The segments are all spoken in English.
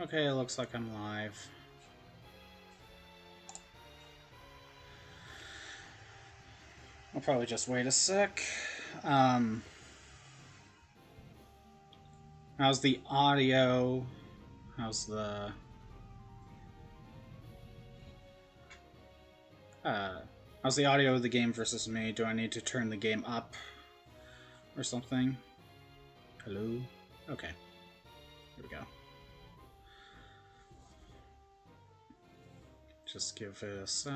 Okay, it looks like I'm live. I'll probably just wait a sec. How's the audio? How's the... how's the audio of the game versus me? Do I need to turn the game up or something? Hello? Okay. Here we go. Just give it a sec.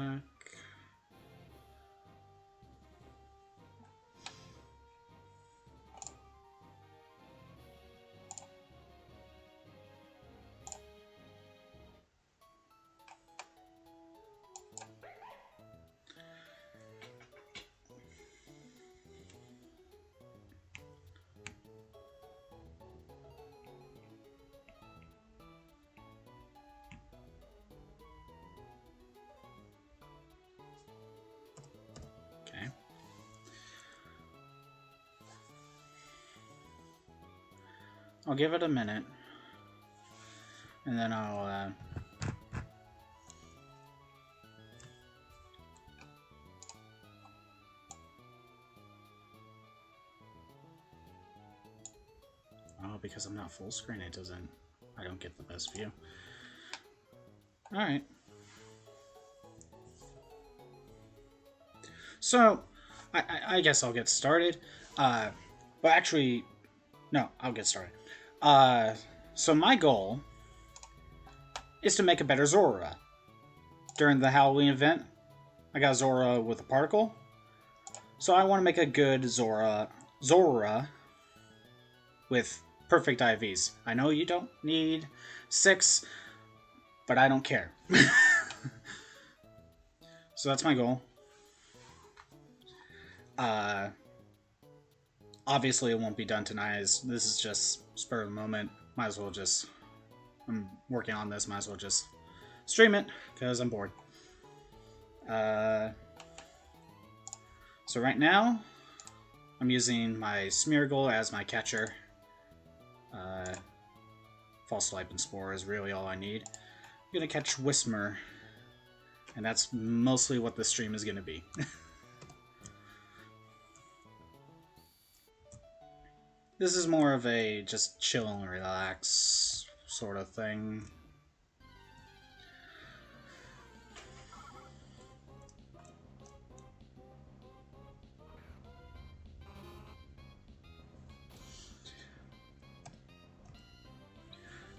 I'll give it a minute, and then I'll, oh, because I'm not full screen, it doesn't... I don't get the best view. Alright. So, I guess I'll get started. But actually, no, I'll get started. So my goal is to make a better Zorua. During the Halloween event, I got Zorua with a particle. So I want to make a good Zorua with perfect IVs. I know you don't need 6, but I don't care. So that's my goal. Obviously it won't be done tonight. This is just spur of the moment. Might as well just... I'm working on this. Might as well just stream it, because I'm bored. So right now, I'm using my Smeargle as my catcher. False Life and Spore is really all I need. I'm going to catch Whismur, and that's mostly what the stream is going to be. This is more of a just chill and relax sort of thing.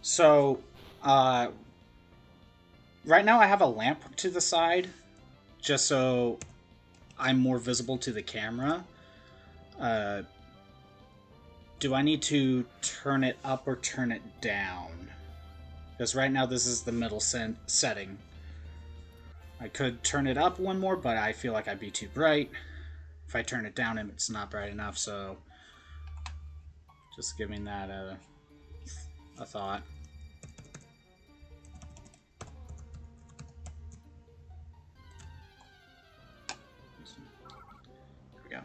So, right now I have a lamp to the side, just so I'm more visible to the camera. Do I need to turn it up or turn it down? Because right now this is the middle setting. I could turn it up one more, but I feel like I'd be too bright. If I turn it down, it's not bright enough, so just giving that a thought. Here we go.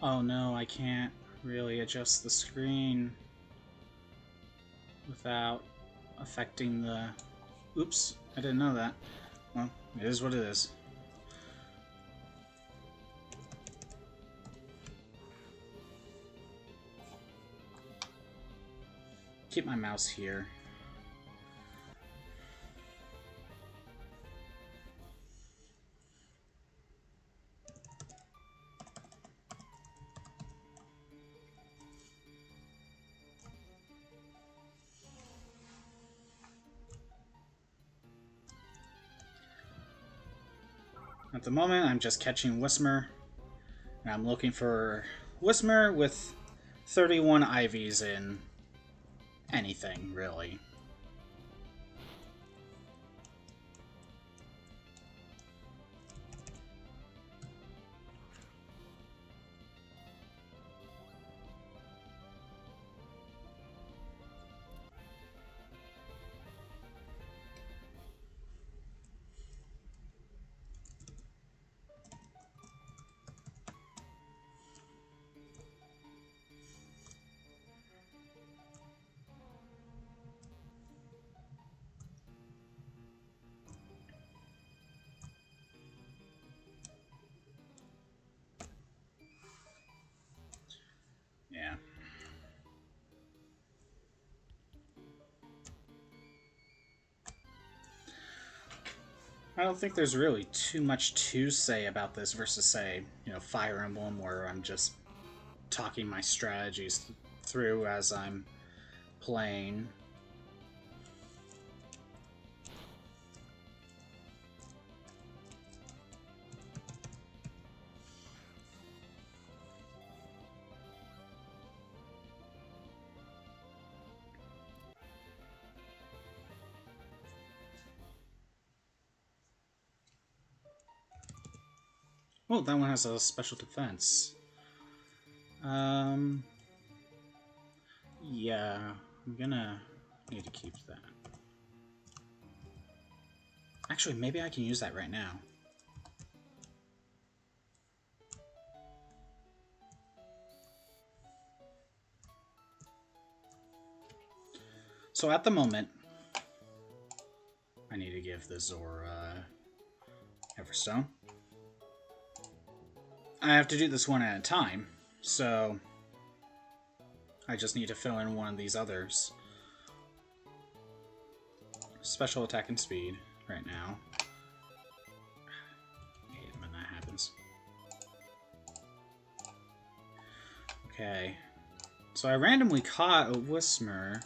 Oh no, I can't really adjust the screen without affecting the... Oops, I didn't know that. Well, it is what it is. Keep my mouse here. At the moment, I'm just catching Whismur, and I'm looking for Whismur with 31 IVs in anything, really. I don't think there's really too much to say about this versus, say, Fire Emblem, where I'm just talking my strategies through as I'm playing. Oh, that one has a special defense. Yeah, I'm gonna need to keep that. Actually, maybe I can use that right now. So at the moment, I need to give the Zorua Everstone. I have to do this one at a time, so I just need to fill in one of these others. Special attack and speed right now. I hate when that happens. Okay. So I randomly caught a Whismur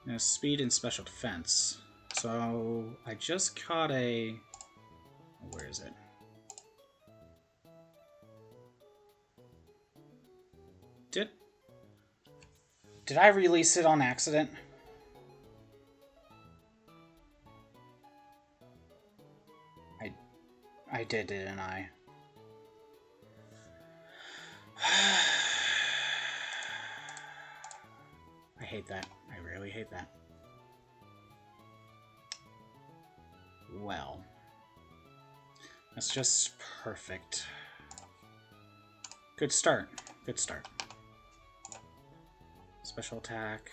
in a speed and special defense. So I just caught a... Where is it? Did I release it on accident? I did, didn't I? I hate that. I really hate that. Well, that's just perfect. Good start. Good start. Special attack.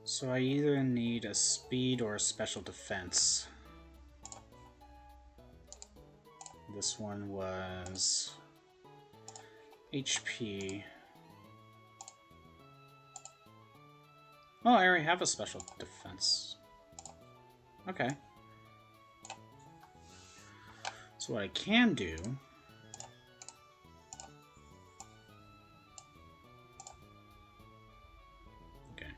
So I either need a speed or a special defense. This one was HP. Oh, I already have a special defense. Okay. So what I can do... Okay.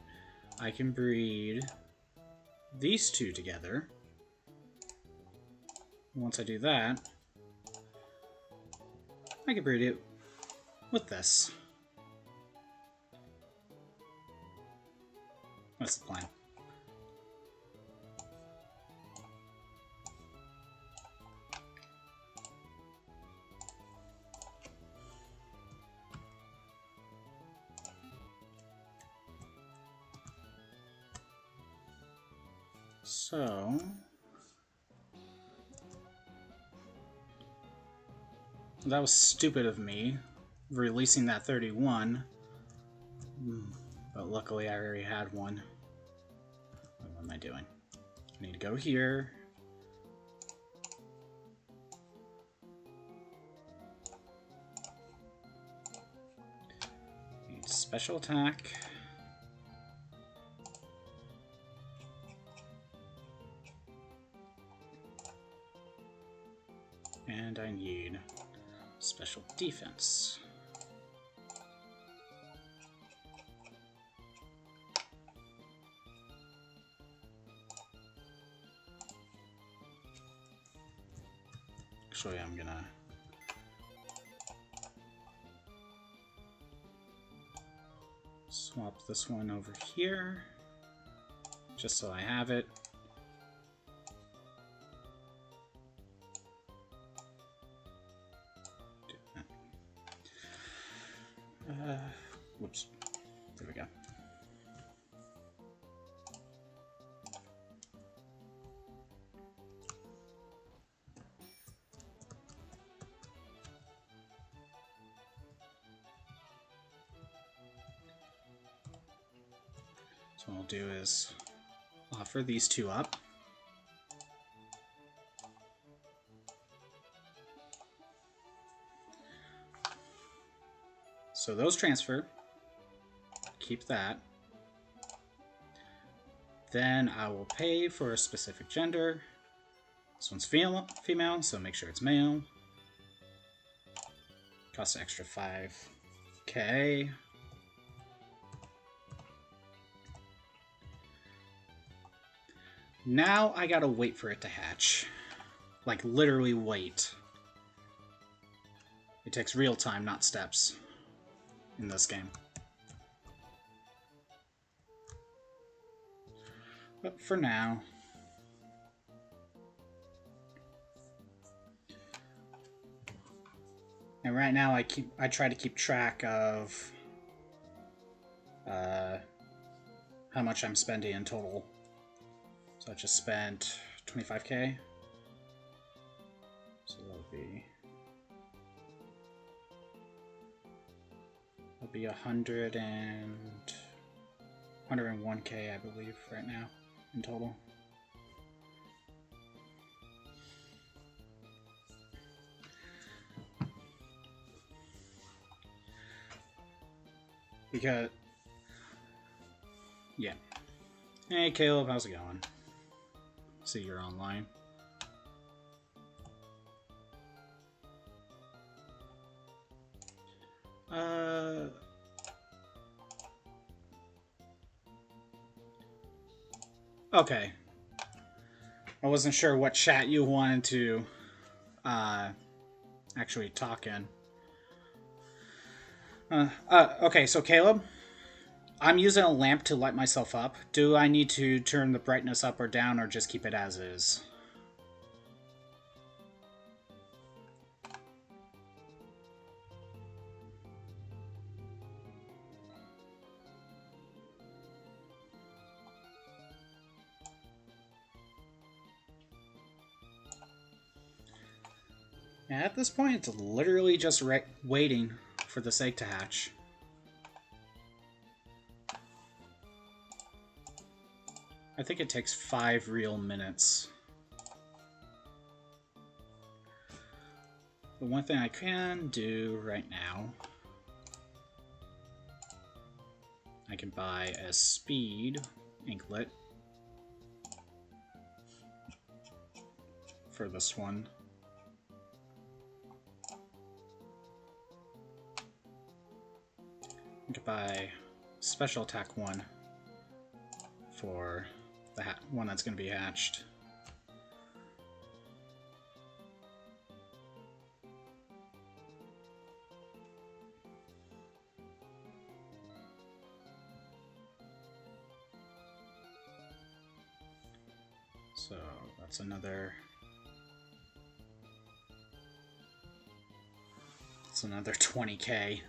I can breed these two together. Once I do that, I can breed it with this. That's the plan. So... that was stupid of me, releasing that 31. But luckily I already had one. What am I doing? I need to go here. Need special attack. And I need special defense. Actually, I'm gonna swap this one over here, just so I have it. Whoops. There we go. So what I'll do is offer these two up. So those transfer. Keep that. Then I will pay for a specific gender. This one's female, so make sure it's male. Costs an extra 5k. Now I gotta wait for it to hatch. Like, literally wait. It takes real time, not steps, in this game. But for now... And right now I try to keep track of how much I'm spending in total. So I just spent 25k. So that'll be 101k, I believe, right now in total. Because, yeah. Hey Caleb, how's it going? See, you're online. Okay. I wasn't sure what chat you wanted to actually talk in. Okay, so Caleb, I'm using a lamp to light myself up. Do I need to turn the brightness up or down, or just keep it as is? Yeah, at this point, it's literally just waiting for this egg to hatch. I think it takes 5 real minutes. The one thing I can do right now, I can buy a speed inklet for this one. I could buy special attack 1 for the one that's going to be hatched. So that's another... It's another 20k.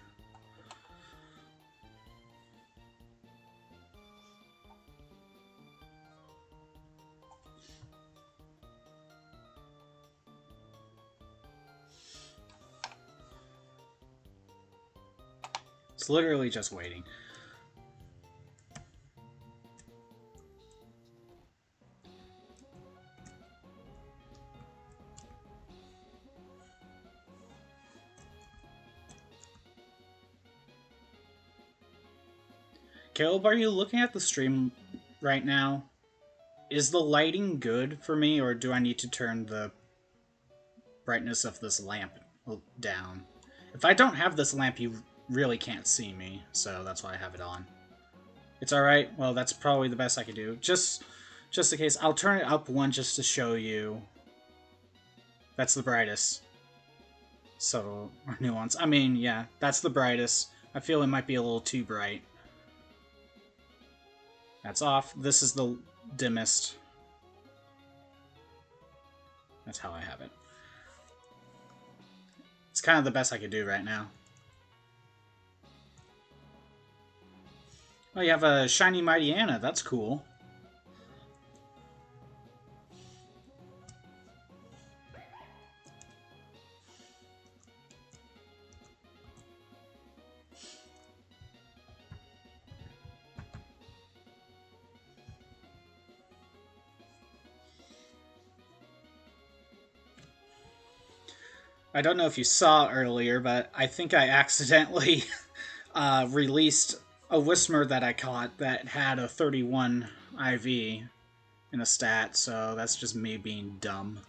It's literally just waiting. Caleb, are you looking at the stream right now? Is the lighting good for me, or do I need to turn the brightness of this lamp down? If I don't have this lamp, you really can't see me, so that's why I have it on. It's alright. Well, that's probably the best I could do. Just in case, I'll turn it up 1 just to show you. That's the brightest. So, or nuance. I mean, yeah, that's the brightest. I feel it might be a little too bright. That's off. This is the dimmest. That's how I have it. It's kind of the best I could do right now. Oh, you have a shiny Mighty Anna. That's cool. I don't know if you saw earlier, but I think I accidentally released a Whismer that I caught that had a 31 IV in a stat, so that's just me being dumb.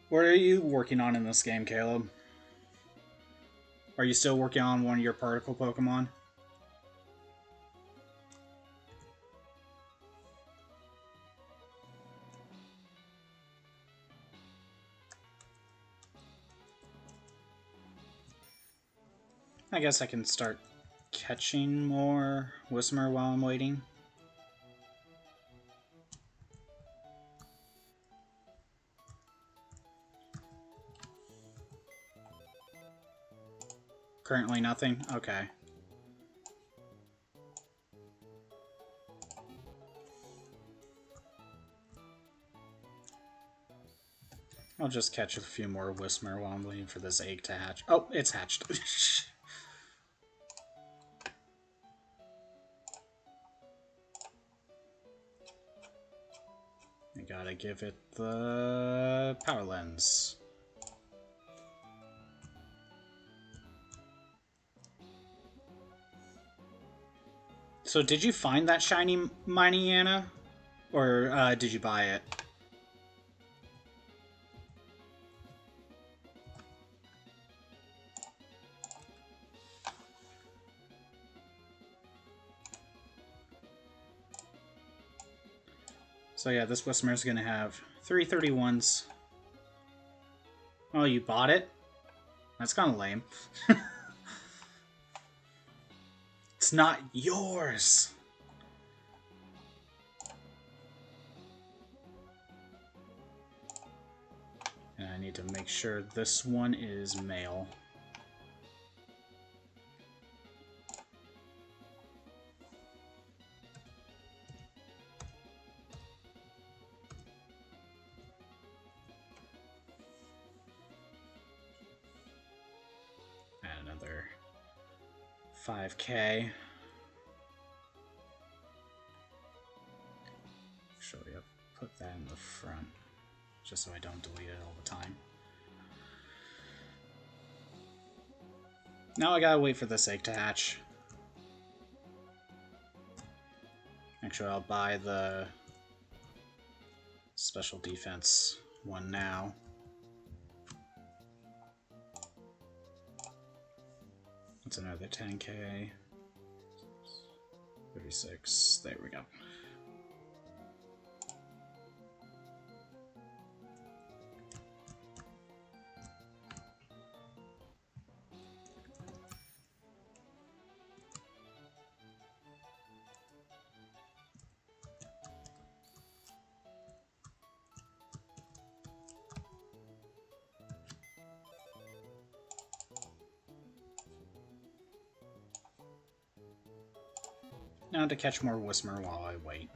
What are you working on in this game, Caleb? Are you still working on one of your particle Pokemon? I guess I can start catching more Whismer while I'm waiting. Currently nothing? Okay. I'll just catch a few more Whismer while I'm waiting for this egg to hatch. Oh, it's hatched. I gotta give it the power lens. So did you find that shiny Miniana? Or did you buy it? So yeah, this Whismer is going to have 3 31s. Oh, you bought it? That's kind of lame. It's not yours! And I need to make sure this one is male. Add another 5K. Actually, I'll put that in the front, just so I don't delete it all the time. Now I gotta wait for this egg to hatch. Actually, I'll buy the special defense one now. That's another 10K. 36. There we go. Now to catch more Whismer while I wait.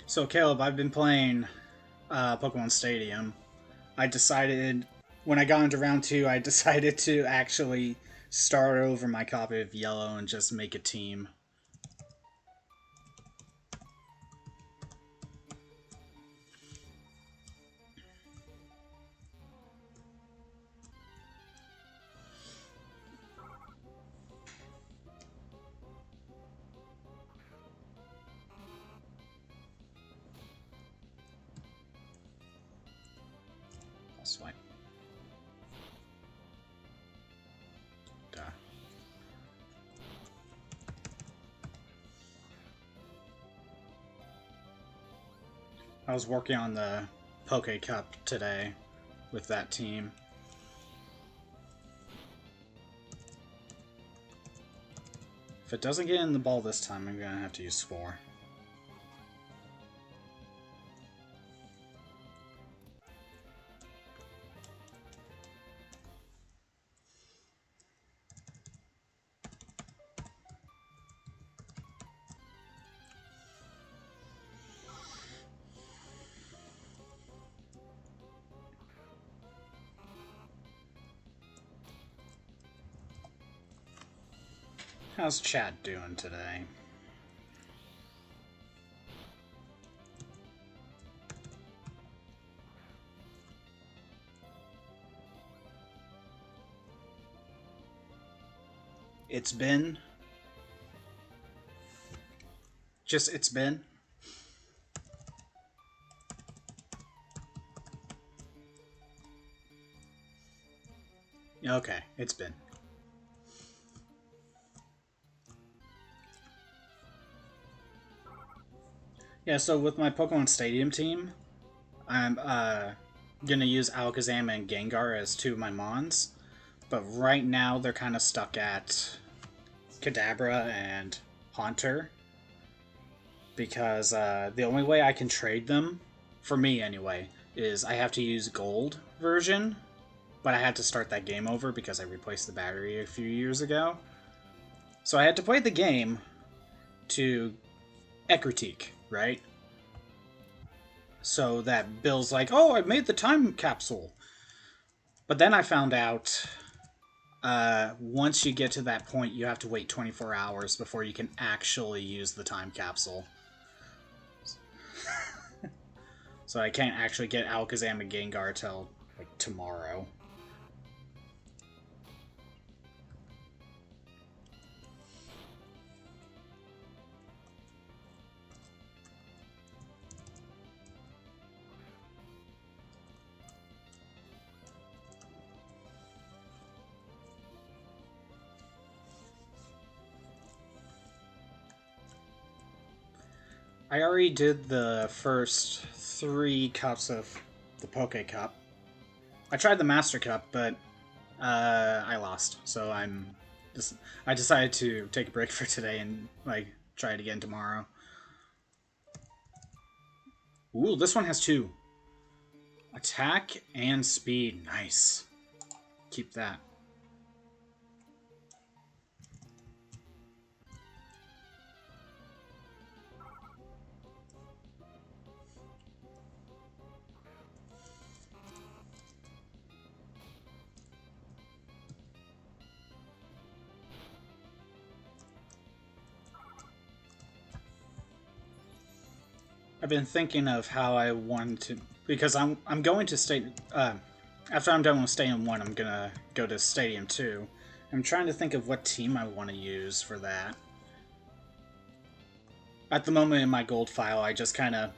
So Caleb, I've been playing Pokemon Stadium. I decided, when I got into round 2, I decided to actually start over my copy of Yellow and just make a team. Swipe. Duh. I was working on the Poke Cup today with that team. If it doesn't get in the ball this time, I'm gonna have to use Spore. How's chat doing today? It's been... Just, it's been... Okay, it's been. Yeah, so with my Pokemon Stadium team, I'm gonna use Alakazam and Gengar as two of my Mons, but right now they're kind of stuck at Kadabra and Haunter, because the only way I can trade them, for me anyway, is I have to use Gold version, but I had to start that game over because I replaced the battery a few years ago. So I had to play the game to Ekritique, right? So that Bill's like, oh, I made the time capsule. But then I found out once you get to that point, you have to wait 24 hours before you can actually use the time capsule. So I can't actually get Alakazam and Gengar till like tomorrow. I already did the first 3 cups of the Poke Cup. I tried the Master Cup, but I lost. So I decided to take a break for today and like try it again tomorrow. Ooh, this one has 2. Attack and speed. Nice. Keep that. I've been thinking of how I want to, because I'm going to after I'm done with Stadium 1, I'm gonna go to Stadium 2. I'm trying to think of what team I want to use for that. At the moment in my gold file, I just kind of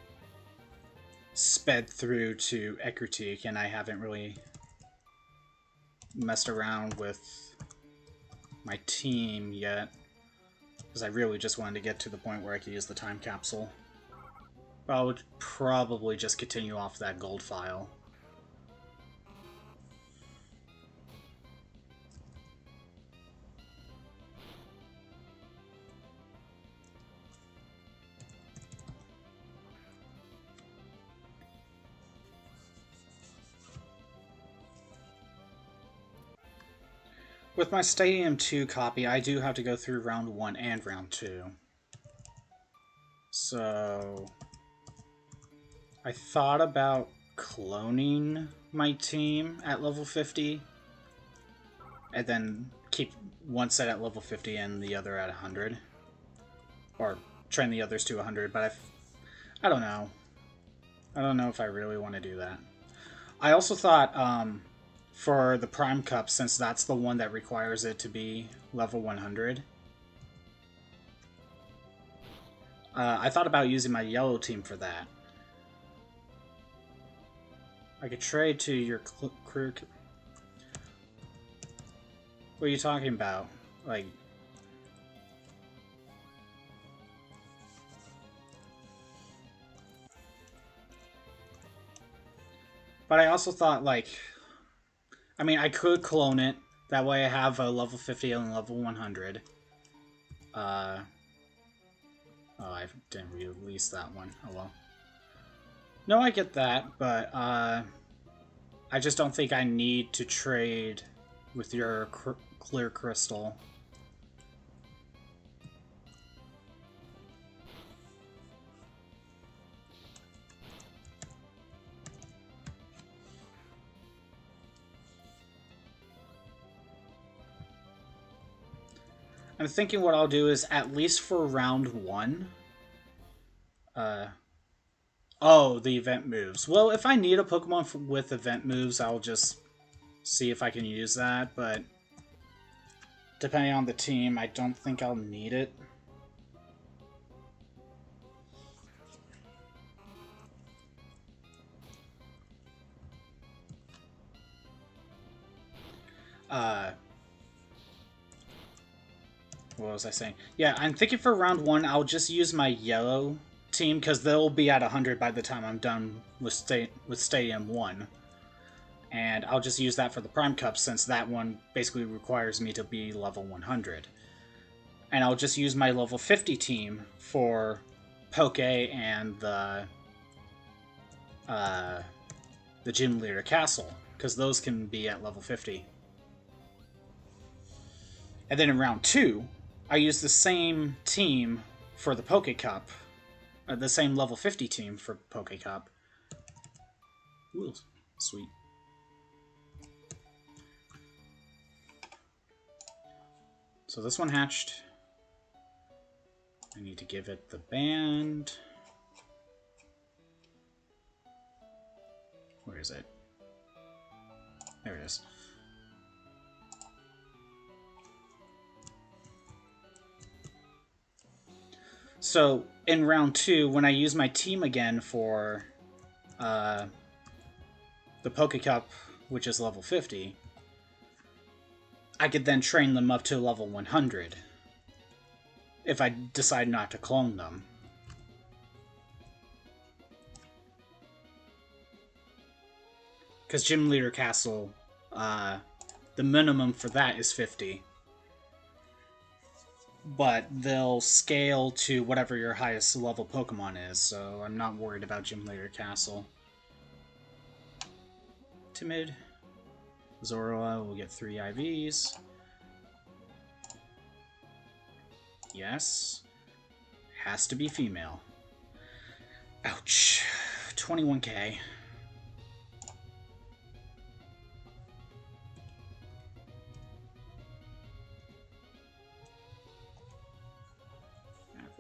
sped through to Ekritique, and I haven't really messed around with my team yet, because I really just wanted to get to the point where I could use the time capsule. But I would probably just continue off that gold file. With my Stadium 2 copy, I do have to go through Round 1 and Round 2. So I thought about cloning my team at level 50, and then keep one set at level 50 and the other at 100. Or train the others to 100, but I don't know. I don't know if I really want to do that. I also thought, for the Prime Cup, since that's the one that requires it to be level 100, I thought about using my yellow team for that. I could trade to your crew. What are you talking about? Like, but I also thought, like, I mean, I could clone it. That way I have a level 50 and level 100. Oh, I didn't release that one. Oh well. No, I get that, but I just don't think I need to trade with your clear crystal. I'm thinking what I'll do is, at least for round 1... oh, the event moves. Well, if I need a Pokemon with event moves, I'll just see if I can use that, but depending on the team, I don't think I'll need it. What was I saying? Yeah, I'm thinking for round 1, I'll just use my yellow team, because they'll be at 100 by the time I'm done with Stadium 1. And I'll just use that for the Prime Cup, since that one basically requires me to be level 100. And I'll just use my level 50 team for Poke and the Gym Leader Castle, because those can be at level 50. And then in round 2, I use the same team for the Poke Cup, the same level 50 team for Poke Cup. Ooh, sweet. So this one hatched. I need to give it the band. Where is it? There it is. So in round 2, when I use my team again for the Poke Cup, which is level 50, I could then train them up to level 100 if I decide not to clone them. Because Gym Leader Castle, the minimum for that is 50. But they'll scale to whatever your highest level Pokemon is, so I'm not worried about Gym Leader Castle. Timid. Zorua will get 3 IVs. Yes. Has to be female. Ouch. 21k.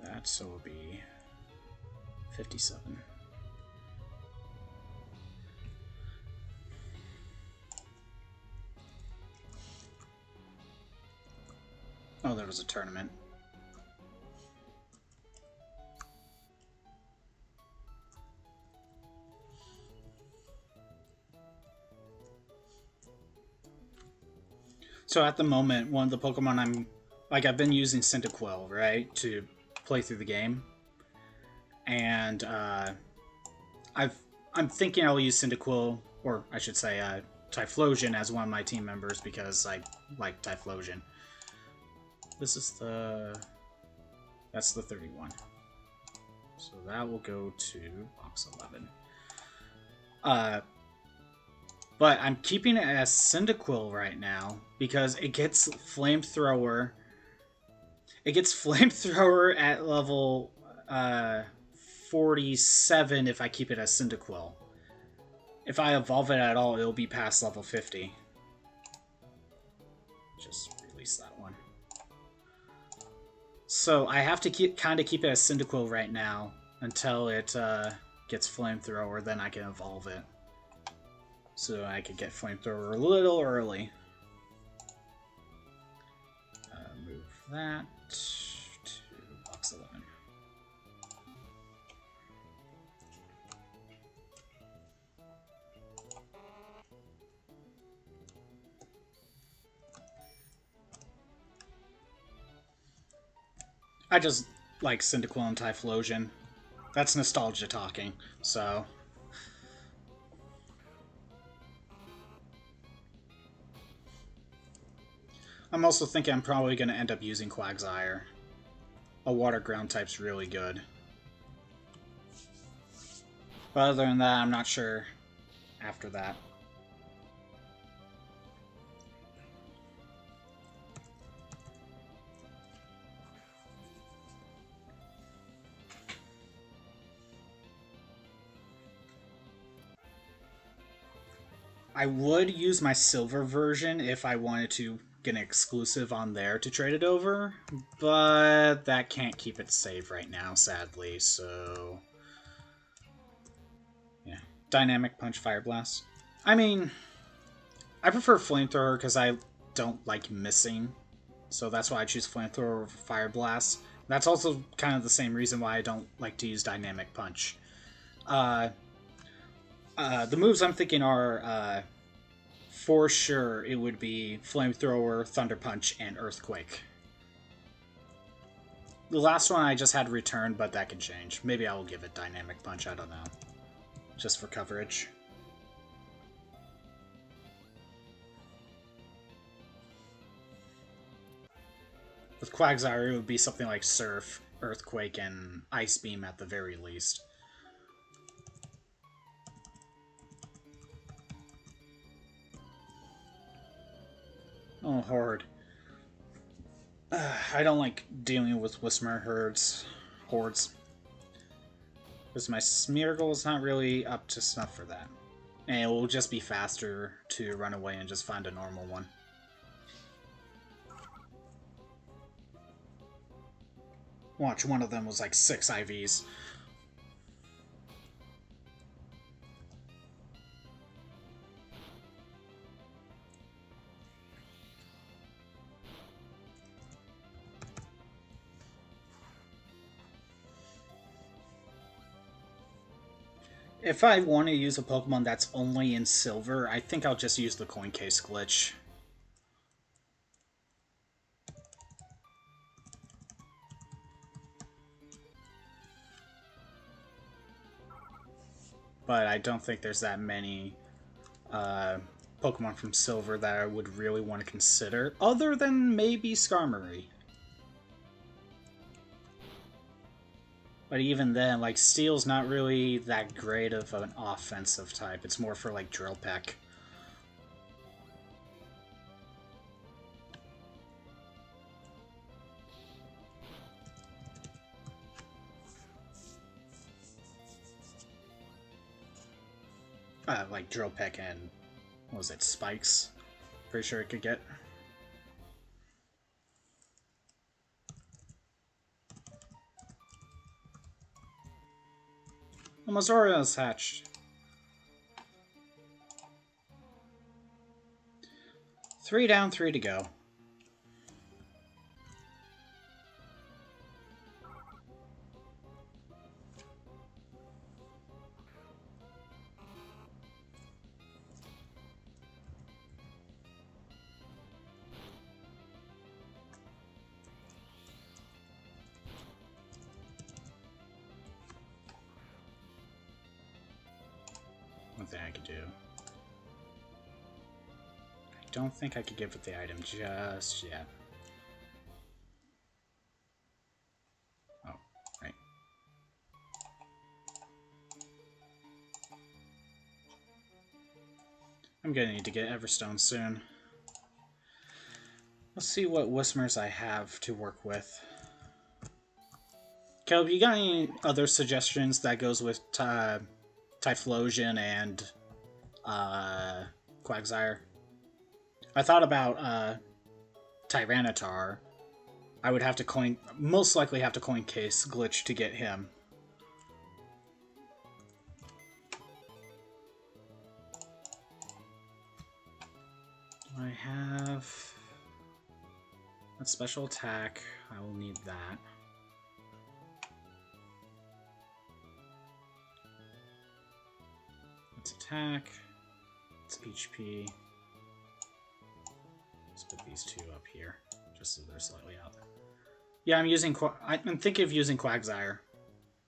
That, so it'll be 57. Oh, there was a tournament. So at the moment, one of the Pokemon I've been using Cyndaquil, right, to play through the game. And I'm thinking I'll use Cyndaquil, or I should say Typhlosion, as one of my team members, because I like Typhlosion. This is that's the 31. So that will go to box 11. But I'm keeping it as Cyndaquil right now because it gets Flamethrower. It gets Flamethrower at level 47 if I keep it as Cyndaquil. If I evolve it at all, it'll be past level 50. Just release that one. So I have to kind of keep it as Cyndaquil right now until it gets Flamethrower, then I can evolve it. So I could get Flamethrower a little early. Move that to box 11. I just like Cyndaquil and Typhlosion. That's nostalgia talking, so... I'm also thinking I'm probably going to end up using Quagsire. a water ground type's really good. But other than that, I'm not sure after that. I would use my silver version if I wanted to get an exclusive on there to trade it over, but that can't keep it safe right now, sadly, so... yeah. Dynamic Punch, Fire Blast. I mean, I prefer Flamethrower because I don't like missing, so that's why I choose Flamethrower over Fire Blast. That's also kind of the same reason why I don't like to use Dynamic Punch. The moves I'm thinking are, for sure, it would be Flamethrower, Thunder Punch, and Earthquake. The last one I just had Return, but that can change. Maybe I will give it Dynamic Punch, I don't know. Just for coverage. With Quagsire, it would be something like Surf, Earthquake, and Ice Beam at the very least. Oh, Horde. I don't like dealing with Whismur hordes. Because my Smeargle is not really up to snuff for that. And it will just be faster to run away and just find a normal one. Watch, one of them was like 6 IVs. If I want to use a Pokemon that's only in Silver, I think I'll just use the Coin Case glitch. But I don't think there's that many Pokemon from Silver that I would really want to consider, other than maybe Skarmory. But even then, like, Steel's not really that great of an offensive type. It's more for, like, Drill Peck. Like Drill Peck and, what was it, Spikes? Pretty sure it could get. Well, Zorua is hatched. 3 down, 3 to go. One thing I could do. I don't think I could give it the item just yet. Oh, right. I'm gonna need to get Everstone soon. Let's see what Whismurs I have to work with. Caleb, you got any other suggestions that goes with Typhlosion and Quagsire? I thought about Tyranitar. I would have to most likely have to coin case glitch to get him. Do I have a special attack? I will need that. Let's attack. It's HP. Let's put these 2 up here, just so they're slightly out. Yeah, I'm thinking of using Quagsire.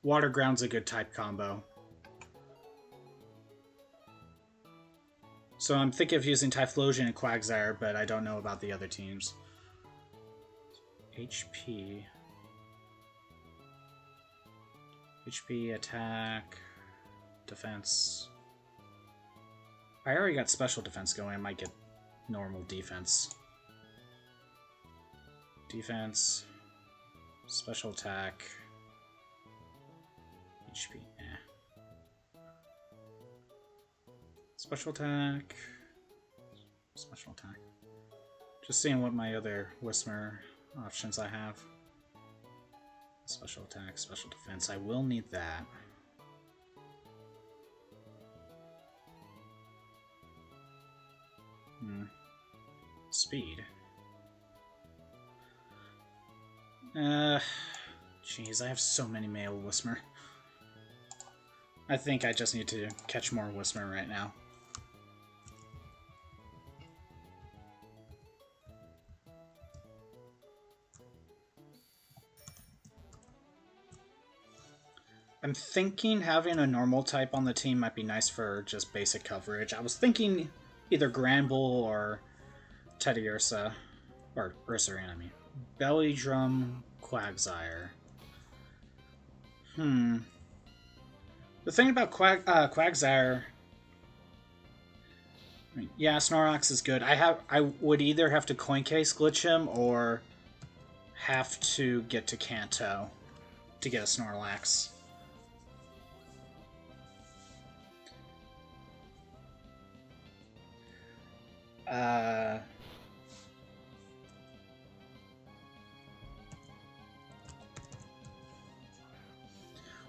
Water Ground's a good type combo. So I'm thinking of using Typhlosion and Quagsire, but I don't know about the other teams. HP. HP, attack, defense. I already got special defense going. I might get normal defense. Defense, special attack, HP. Special attack. Special attack. Just seeing what my other Whismer options I have. Special attack, special defense. I will need that. Speed. Jeez, I have so many male Whismer. I think I just need to catch more Whismer right now. I'm thinking having a normal type on the team might be nice for just basic coverage. I was thinking either Granbull or Teddiursa. Or Ursaring, I mean. Belly Drum, Quagsire. The thing about Quagsire... I mean, yeah, Snorlax is good. I would either have to coin case glitch him or have to get to Kanto to get a Snorlax.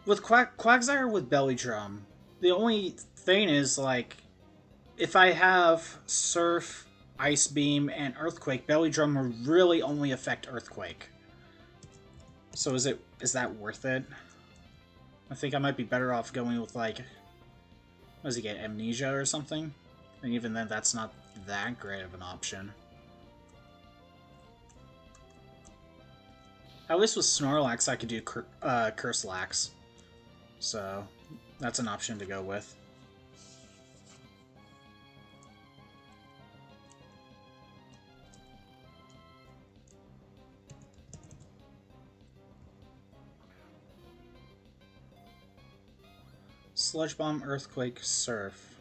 With Quagsire with Belly Drum, the only thing is, like, if I have Surf, Ice Beam, and Earthquake, Belly Drum will really only affect Earthquake. So is that worth it? I think I might be better off going with, like, what does he get, Amnesia or something? And even then, that's not that great of an option. At least with Snorlax, I could do Curselax. So, that's an option to go with. Sludge Bomb, Earthquake, Surf.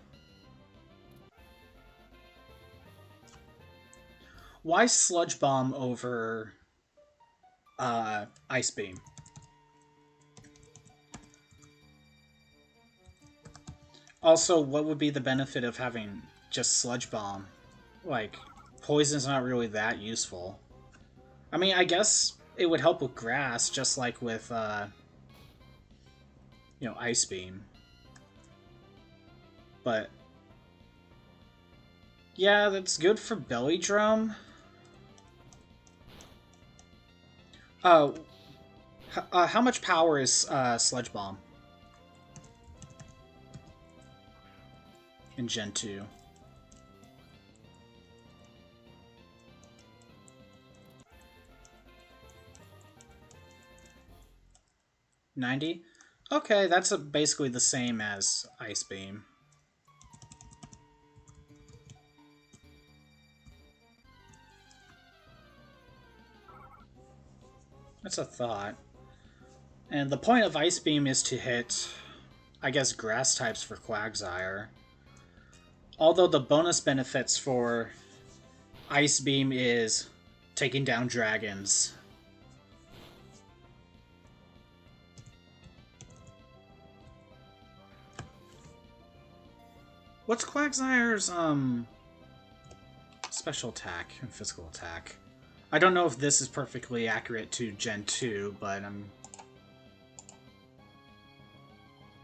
Why Sludge Bomb over Ice Beam? Also, what would be the benefit of having just Sludge Bomb? Like, Poison's not really that useful. I mean, I guess it would help with Grass, just like with, you know, Ice Beam. But, yeah, that's good for Belly Drum. How much power is Sludge Bomb in Gen 2? $90? Okay, that's basically the same as Ice Beam. That's a thought. And the point of Ice Beam is to hit, I guess, grass types for Quagsire. Although the bonus benefits for Ice Beam is taking down dragons. What's Quagsire's special attack and physical attack? I don't know if this is perfectly accurate to Gen 2, but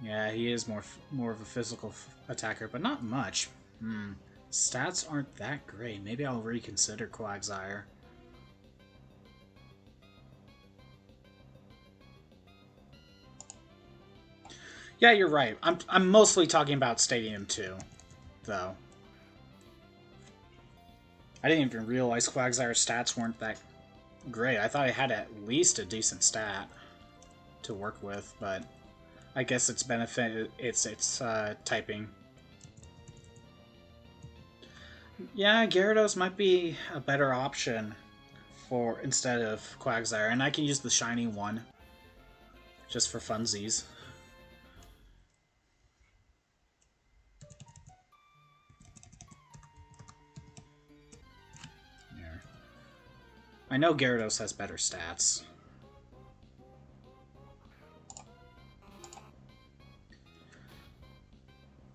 yeah, he is more of a physical attacker, but not much. Stats aren't that great. Maybe I'll reconsider Quagsire. Yeah, you're right. I'm mostly talking about Stadium 2, though. I didn't even realize Quagsire's stats weren't that great. I thought I had at least a decent stat to work with, but I guess its benefit it's typing. Yeah, Gyarados might be a better option instead of Quagsire, and I can use the shiny one just for funsies. I know Gyarados has better stats.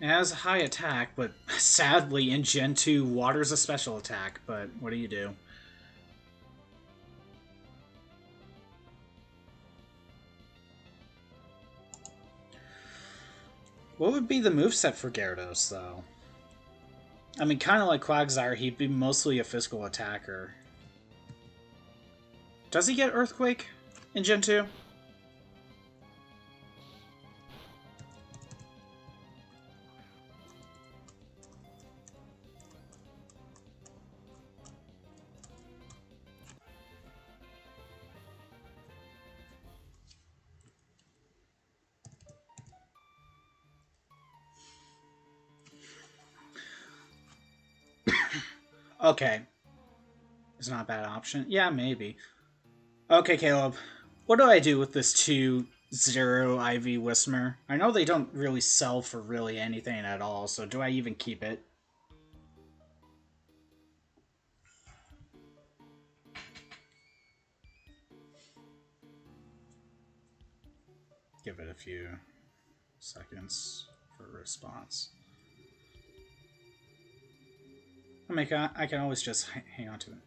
It has a high attack, but sadly in Gen 2, Water's a special attack, but what do you do? What would be the moveset for Gyarados, though? I mean, kind of like Quagsire, he'd be mostly a physical attacker. Does he get Earthquake in Gen 2? Okay. It's not a bad option. Yeah, maybe. Okay, Caleb. What do I do with this 2-0 IV Whismer? I know they don't really sell for really anything at all, so do I even keep it? Give it a few seconds for a response. I mean, I can always just hang on to it.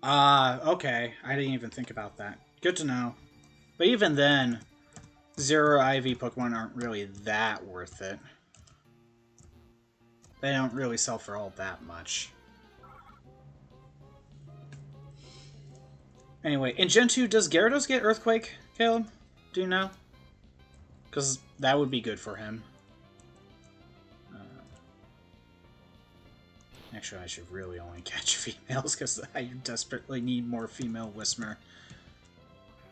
Okay. I didn't even think about that. Good to know. But even then, 0 IV Pokemon aren't really that worth it. They don't really sell for all that much. Anyway, in Gen 2, does Gyarados get Earthquake, Caleb? Do you know? Because that would be good for him. Actually, I should really only catch females because I desperately need more female Whismer.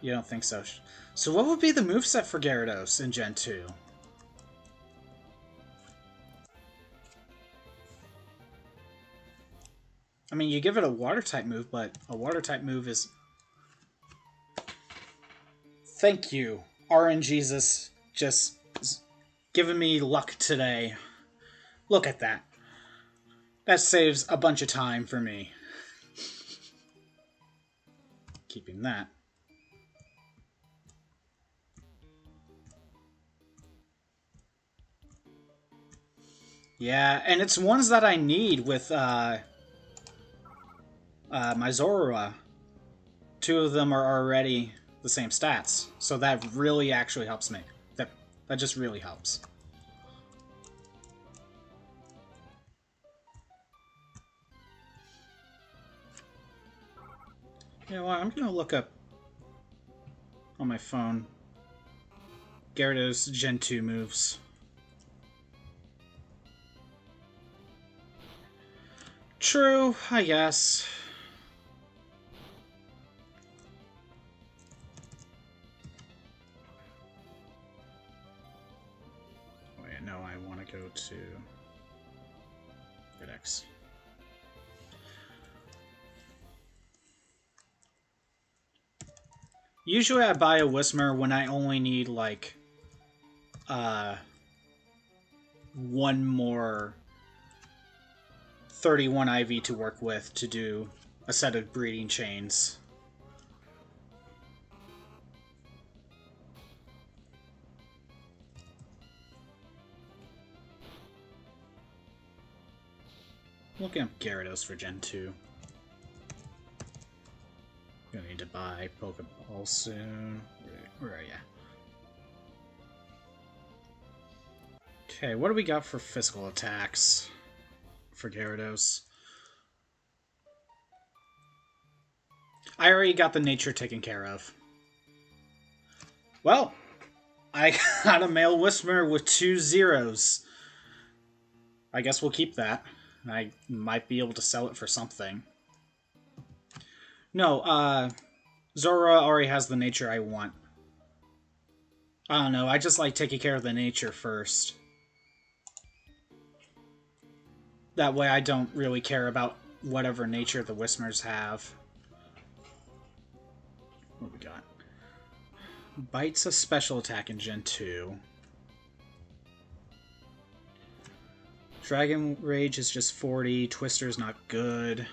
You don't think so? So what would be the moveset for Gyarados in Gen 2? I mean, you give it a Water-type move, but a Water-type move is... Thank you, RNGesus, just giving me luck today. Look at that. That saves a bunch of time for me. Keeping that. Yeah, and it's ones that I need with my Zorua. 2 of them are already the same stats, so that really actually helps me. That just really helps. You know what, I'm gonna look up on my phone Gyarados Gen 2 moves. True, I guess. Wait, no, I want to go to X. Usually I buy a Whismer when I only need, like, one more 31 IV to work with to do a set of breeding chains. Looking up Gyarados for Gen 2. Gonna need to buy Pokeball soon. Where are ya? Okay, what do we got for physical attacks for Gyarados? I already got the nature taken care of. Well, I got a male Whismer with 2 zeros. I guess we'll keep that. I might be able to sell it for something. No, Zorua already has the nature I want. I don't know, I just like taking care of the nature first. That way I don't really care about whatever nature the Whismers have. What we got? Bite's a special attack in Gen 2. Dragon Rage is just 40. Twister's not good.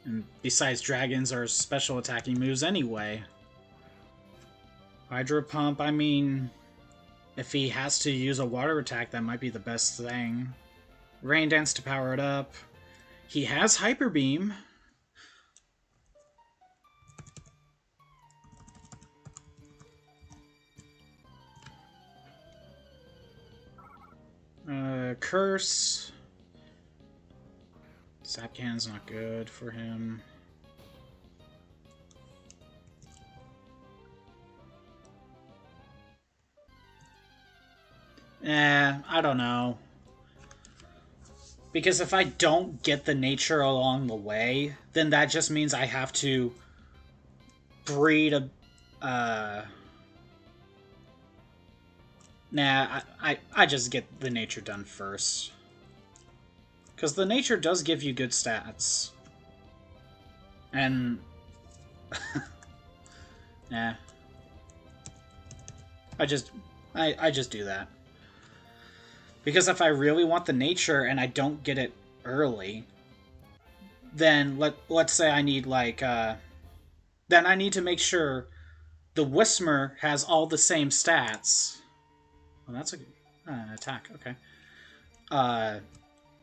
And besides, dragons are special attacking moves anyway. Hydro Pump, I mean, if he has to use a water attack, that might be the best thing. Rain Dance to power it up. He has Hyper Beam. Curse. Sap Cannon's not good for him. I don't know. Because if I don't get the nature along the way, then that just means I have to breed a... Nah, I just get the nature done first. Because the nature does give you good stats. And... nah. I just do that. Because if I really want the nature and I don't get it early, then let's say I need like... then I need to make sure the Whismer has all the same stats. Well, that's an attack, okay.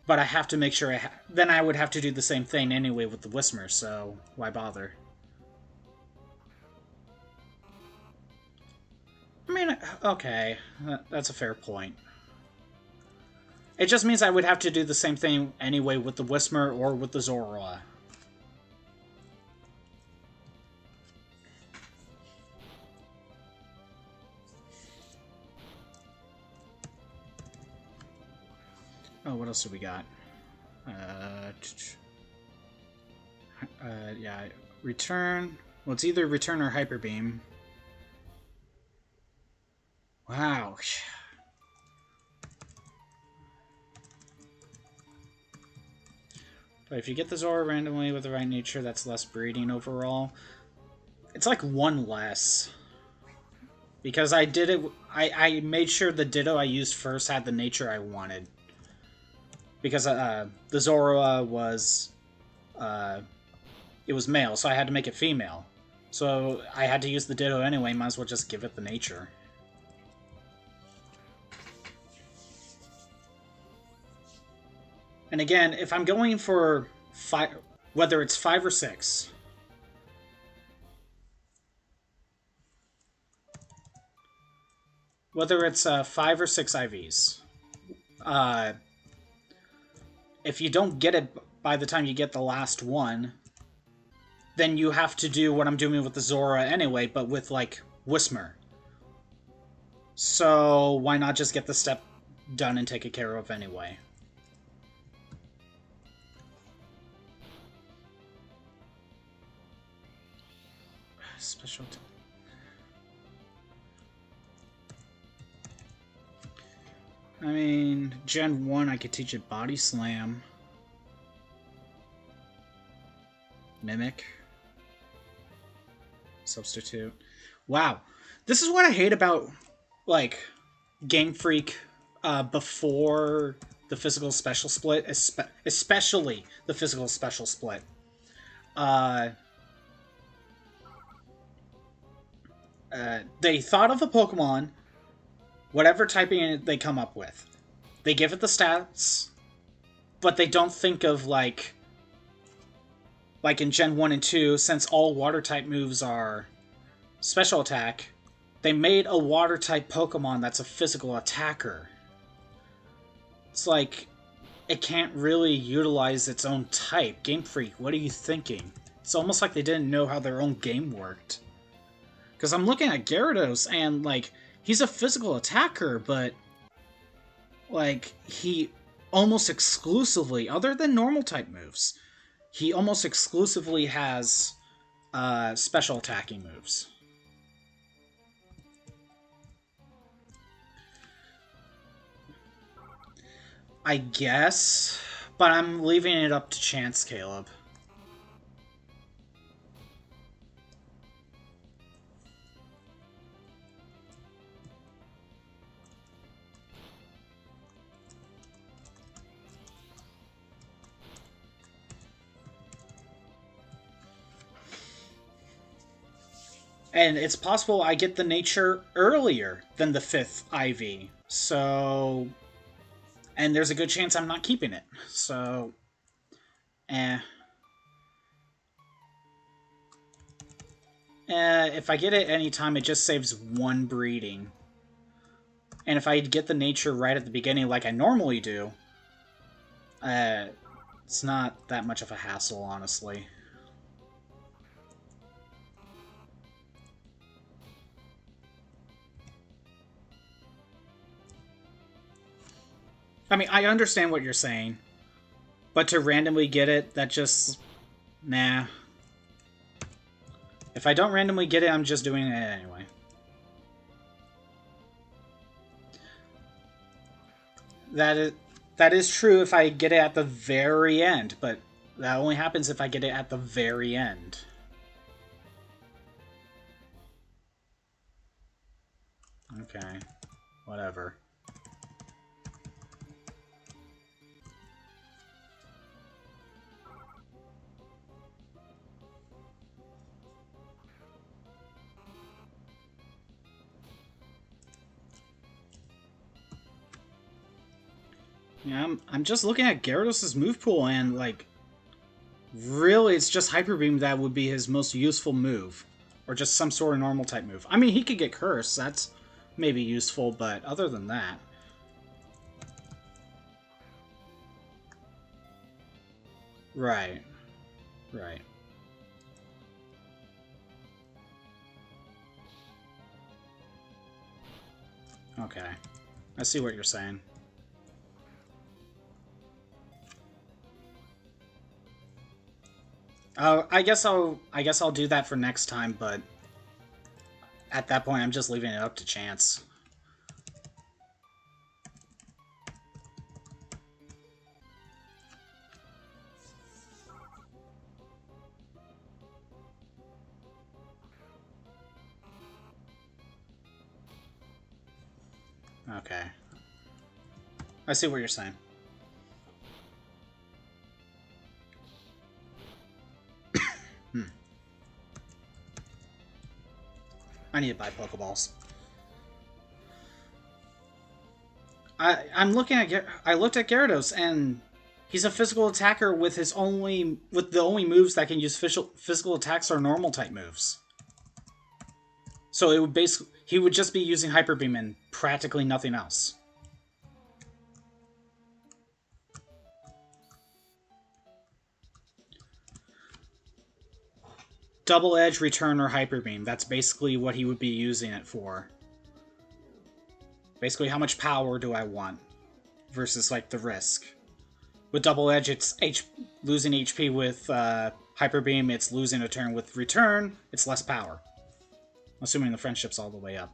But I have to make sure then I would have to do the same thing anyway with the Whismer, so why bother? I mean, okay, that's a fair point. It just means I would have to do the same thing anyway with the Whismer or with the Zorua. Oh, what else do we got? Yeah, return. Well, it's either return or hyper beam. Wow. But if you get the Zora randomly with the right nature, that's less breeding overall. It's like one less. Because I did it... I made sure the Ditto I used first had the nature I wanted. Because the Zorua was... it was male, so I had to make it female. So I had to use the Ditto anyway, might as well just give it the nature. And again, if I'm going for 5, whether it's 5 or 6, whether it's 5 or 6 IVs, if you don't get it by the time you get the last one, then you have to do what I'm doing with the Zora anyway, but with, like, Whismer. So why not just get the step done and take it care of anyway? Special... I mean, Gen 1, I could teach it Body Slam. Mimic. Substitute. Wow. This is what I hate about, like, Game Freak before the physical special split, especially the physical special split. They thought of a Pokemon, whatever typing they come up with. They give it the stats, but they don't think of, like in Gen 1 and 2, since all water-type moves are special attack, they made a water-type Pokemon that's a physical attacker. It's like, it can't really utilize its own type. Game Freak, what are you thinking? It's almost like they didn't know how their own game worked. Because I'm looking at Gyarados, and, like, he's a physical attacker, but, like, he almost exclusively, other than normal-type moves, he almost exclusively has special attacking moves. I guess, but I'm leaving it up to chance, Caleb. And it's possible I get the nature earlier than the 5th IV. So... And there's a good chance I'm not keeping it. So... if I get it anytime, it just saves 1 breeding. And if I get the nature right at the beginning like I normally do, it's not that much of a hassle, honestly. I mean, I understand what you're saying, but to randomly get it, that just... Nah. If I don't randomly get it, I'm just doing it anyway. That is true if I get it at the very end, but that only happens if I get it at the very end. Okay. Whatever. Yeah, I'm just looking at Gyarados' move pool, and, like, really, it's just Hyper Beam that would be his most useful move. Or just some sort of normal type move. I mean, he could get Curse, that's maybe useful, but other than that... Right. Right. Okay. I see what you're saying. I guess I'll do that for next time, but at that point I'm just leaving it up to chance. Okay. I see what you're saying. I need to buy Pokeballs. I looked at Gyarados, and he's a physical attacker with the only moves that can use physical attacks are normal type moves. So it would he would just be using Hyper Beam and practically nothing else. Double Edge, Return, or Hyper Beam. That's basically what he would be using it for. Basically, how much power do I want? Versus, like, the risk. With Double Edge, it's losing HP. With Hyper Beam, it's losing a turn. With Return, it's less power. Assuming the friendship's all the way up.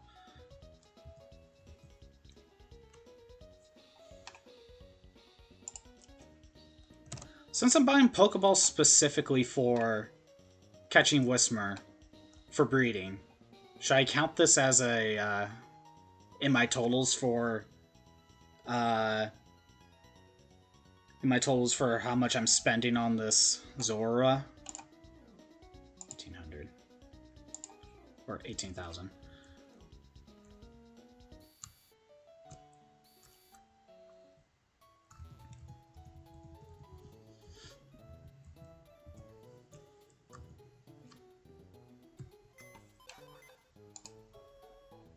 Since I'm buying Pokeballs specifically for catching Whismur for breeding, should I count this as a in my totals for how much I'm spending on this Zorua? 1,800 or 18,000.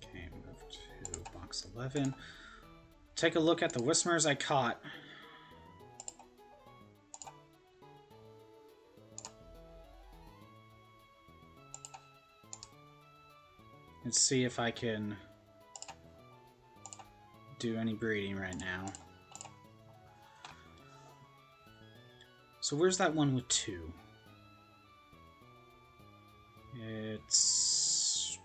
Okay, move to box 11. Take a look at the Whismurs I caught. Let's see if I can do any breeding right now. So where's that one with 2? It's...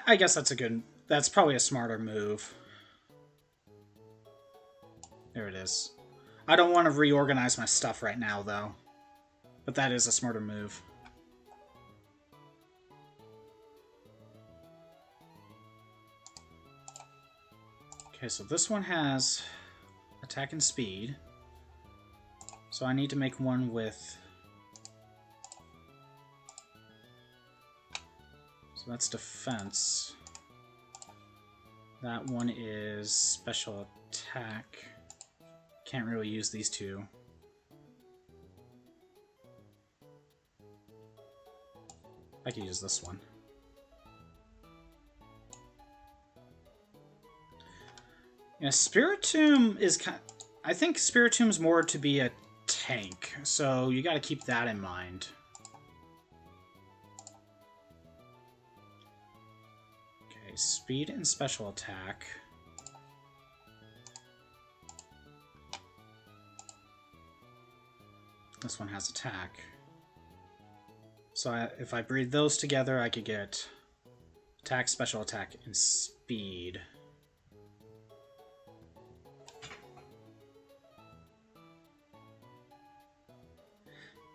I guess that's probably a smarter move. There it is. I don't want to reorganize my stuff right now, though. But that is a smarter move. Okay, so this one has attack and speed. So I need to make one with So that's defense. That one is special attack. Can't really use these two. I could use this one. Yeah, Spiritomb is kind of, I think Spiritomb's more to be a tank, so you got to keep that in mind. Okay, speed and special attack. This one has attack. So if I breed those together, I could get attack, special attack, and speed.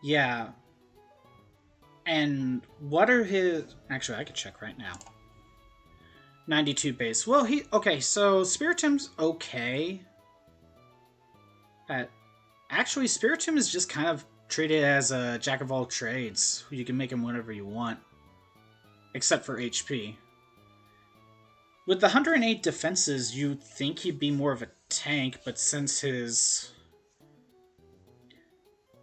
Yeah. And what are his... Actually, I could check right now. 92 base. Well, okay, so Spiritomb's okay. Actually, Spiritomb is just kind of treated as a jack of all trades. You can make him whatever you want. Except for HP. With the 108 defenses, you'd think he'd be more of a tank, but since his...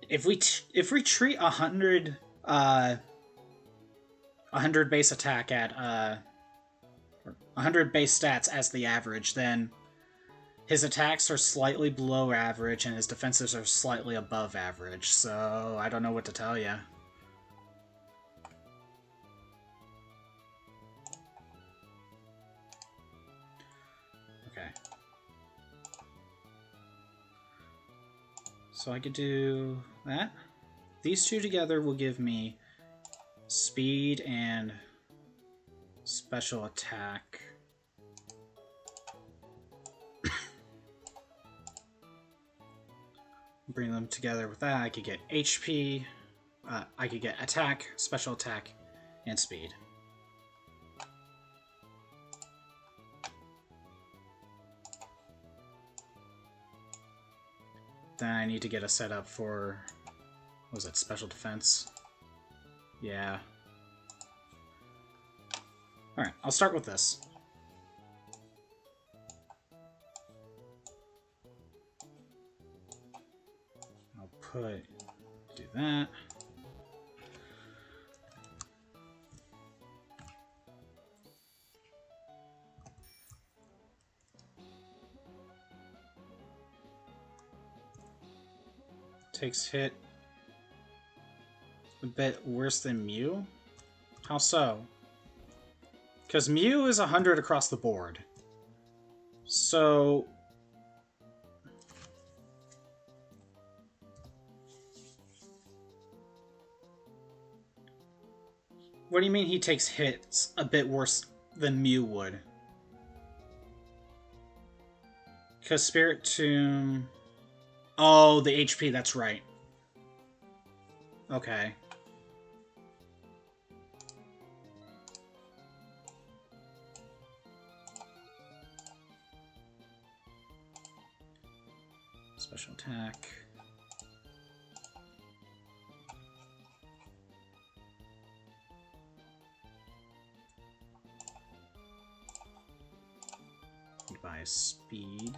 If we treat 100 base attack at 100 base stats as the average, then his attacks are slightly below average and his defenses are slightly above average. So I don't know what to tell you. Okay. So I could do that. These two together will give me speed and special attack. Bring them together with that, I could get HP, I could get attack, special attack, and speed. Then I need to get a setup for, what was it, special defense? Yeah. Alright, I'll start with this. I'll do that. Takes hit a bit worse than Mew? How so? Because Mew is 100 across the board. So... What do you mean he takes hits a bit worse than Mew would? Because Spiritomb... Oh, the HP, that's right. Okay. Special attack. By speed.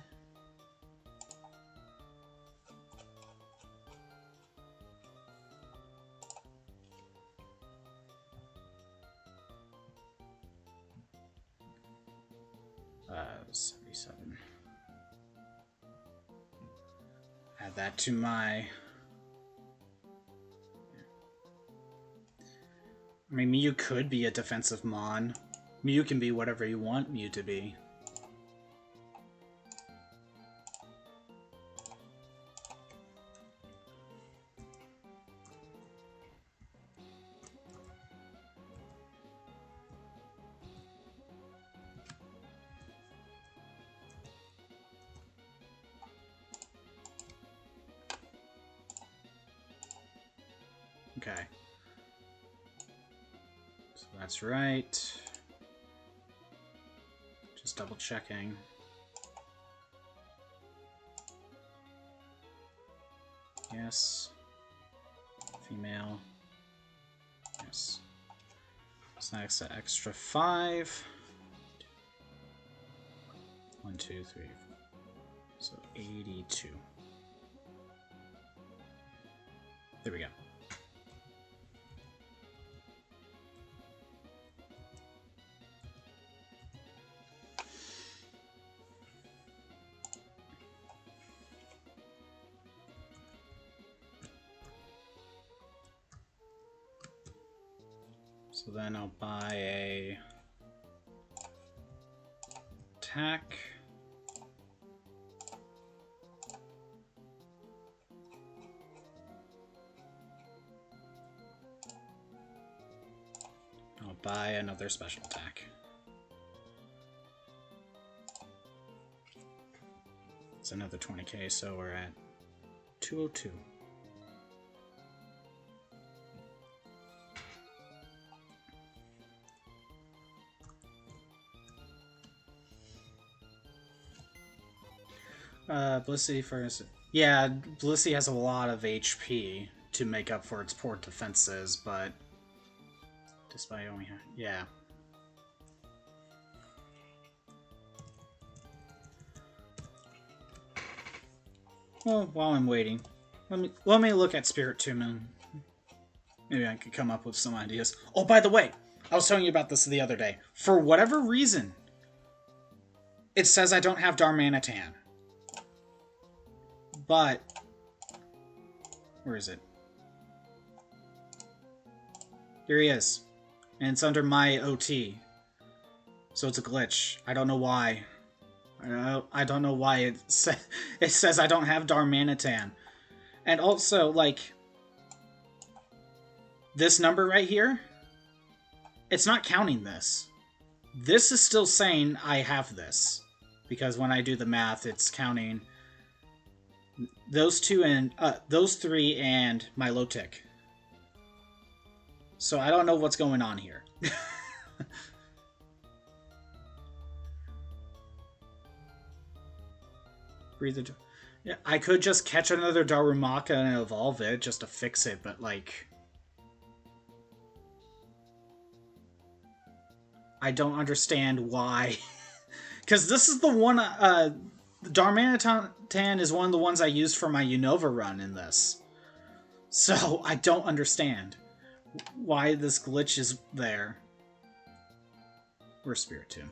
Uh, 77. Add that to my... I mean, Mew could be a defensive Mon. Mew can be whatever you want Mew to be. Okay. So that's right. Just double checking. Yes. Female. Yes. So that's an extra 5. 1, 2, 3, 4. So 82. There we go. So then I'll buy a attack. I'll buy another special attack. It's another 20k, so we're at 202. Blissey first. Yeah, Blissey has a lot of HP to make up for its poor defenses, but despite only yeah. Well, while I'm waiting, let me look at Spirit Tomb and maybe I could come up with some ideas. Oh, by the way, I was telling you about this the other day. For whatever reason, it says I don't have Darmanitan. But where is it? Here he is. And it's under my OT. So it's a glitch. I don't know why. I don't know why it says I don't have Darmanitan. And also, like, this number right here, it's not counting this. This is still saying I have this. Because when I do the math, it's counting those two and those three and my low tick. So I don't know what's going on here. Breathe. Yeah, I could just catch another Darumaka and evolve it just to fix it, but like, I don't understand why. Because this is the one. Darmanitan is one of the ones I used for my Unova run in this. So I don't understand why this glitch is there. Where's Spirit Tomb?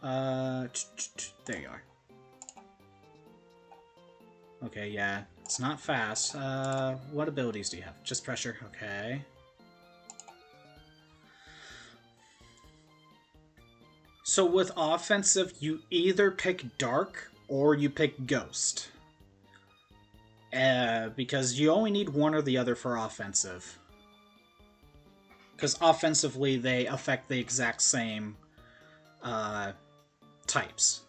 There you are. Okay, yeah. It's not fast. What abilities do you have? Just pressure. Okay. So with offensive, you either pick Dark or you pick Ghost. Because you only need one or the other for offensive. Because offensively, they affect the exact same types.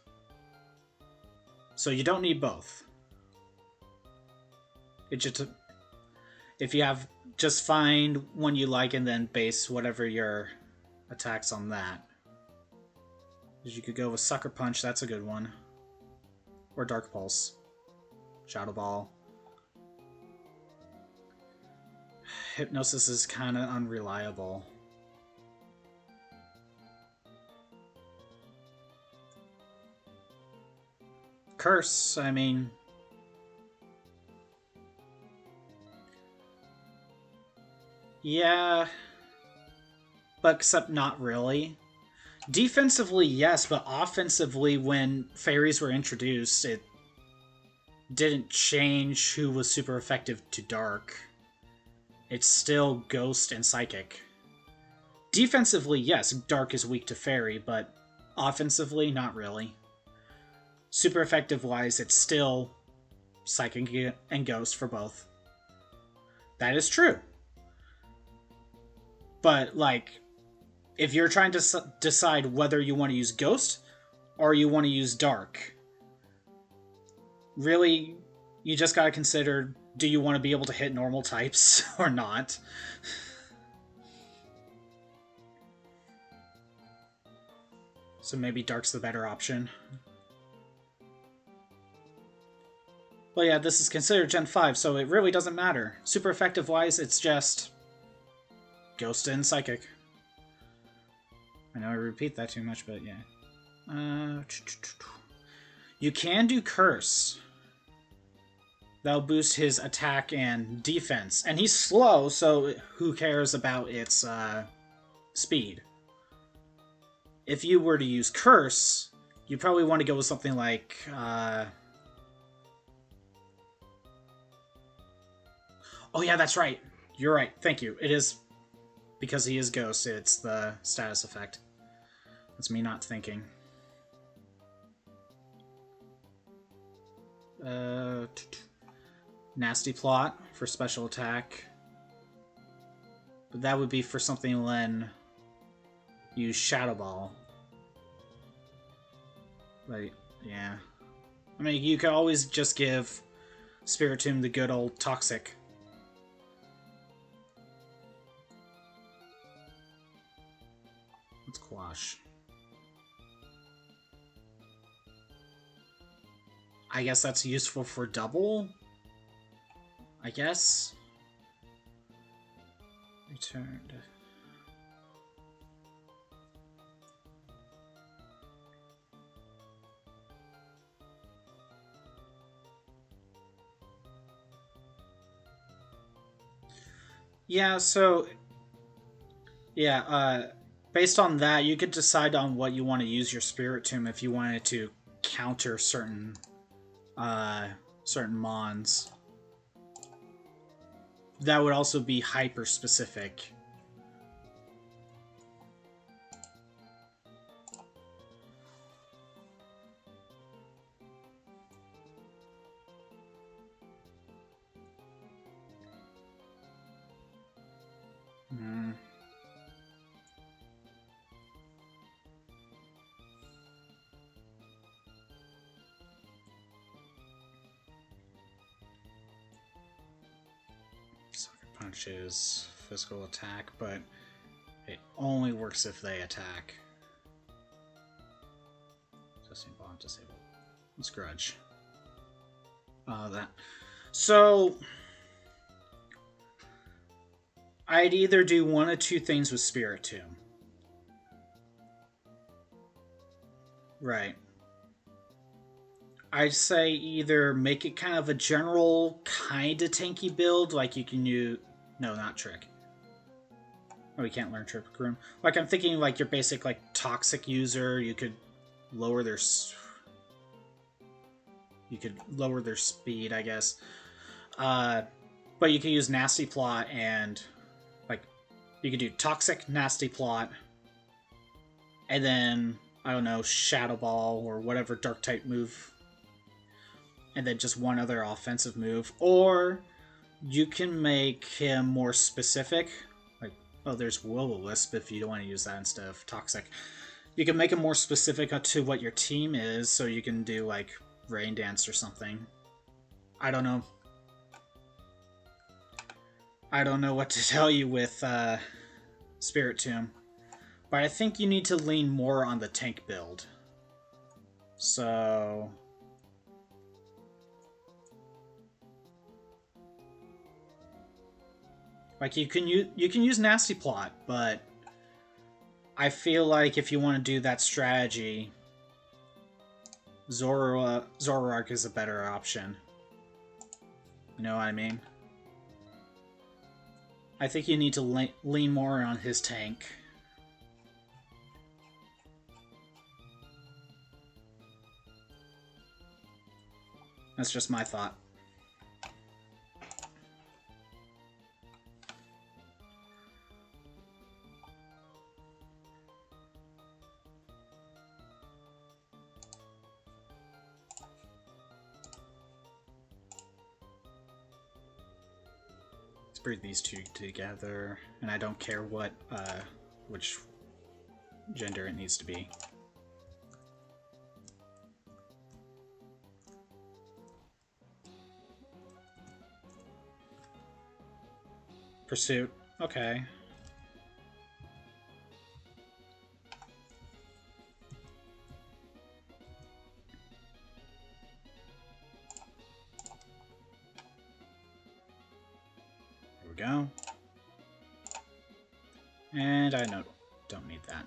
So you don't need both. It just, if you have, just find one you like and then base whatever your attacks on that. You could go with Sucker Punch, that's a good one. Or Dark Pulse. Shadow Ball. Hypnosis is kind of unreliable. Curse, I mean... yeah. But except not really. Defensively, yes, but offensively, when fairies were introduced, it didn't change who was super effective to Dark. It's still Ghost and Psychic. Defensively, yes, Dark is weak to Fairy, but offensively, not really. Super effective-wise, it's still Psychic and Ghost for both. That is true. But, like, if you're trying to decide whether you want to use Ghost or you want to use Dark, really, you just gotta consider, do you want to be able to hit normal types or not? So maybe Dark's the better option. Well, yeah, this is considered Gen 5, so it really doesn't matter. Super effective-wise, it's just Ghost and Psychic. I know I repeat that too much, but yeah. You can do Curse. That'll boost his attack and defense. And he's slow, so who cares about its speed? If you were to use Curse, you probably want to go with something like... Oh yeah, that's right. You're right. Thank you. It is... Because he is Ghost, it's the status effect. That's me not thinking. Nasty Plot for special attack. But that would be for something when you use Shadow Ball. Like, yeah. I mean, you could always just give Spiritomb the good old Toxic. Let's Quash. I guess that's useful for double? I guess? Returned. Yeah, so... Yeah, based on that, you could decide on what you want to use your Spiritomb if you wanted to counter certain mons. That would also be hyper specific. Punch is physical attack, but it only works if they attack. Testing bomb disabled. Let's Grudge. That. So I'd either do one of two things with Spiritomb. Right. I'd say either make it kind of a general kind of tanky build, like you can use... No, not Trick. Oh, we can't learn Trick Room. Like, I'm thinking like your basic like Toxic user, you could lower their... You could lower their speed, I guess. But you can use Nasty Plot and... Like, you could do Toxic, Nasty Plot, and then, I don't know, Shadow Ball or whatever Dark-type move... And then just one other offensive move. Or you can make him more specific. Like, oh, there's Will-O-Wisp if you don't want to use that instead of Toxic. You can make him more specific to what your team is, so you can do, like, Rain Dance or something. I don't know. I don't know what to tell you with Spiritomb. But I think you need to lean more on the tank build. So... Like, you can use Nasty Plot, but I feel like if you want to do that strategy, Zoroark is a better option. You know what I mean? I think you need to lean more on his tank. That's just my thought. Breed these two together, and I don't care what which gender it needs to be. Pursuit. Okay. Go. And I don't need that.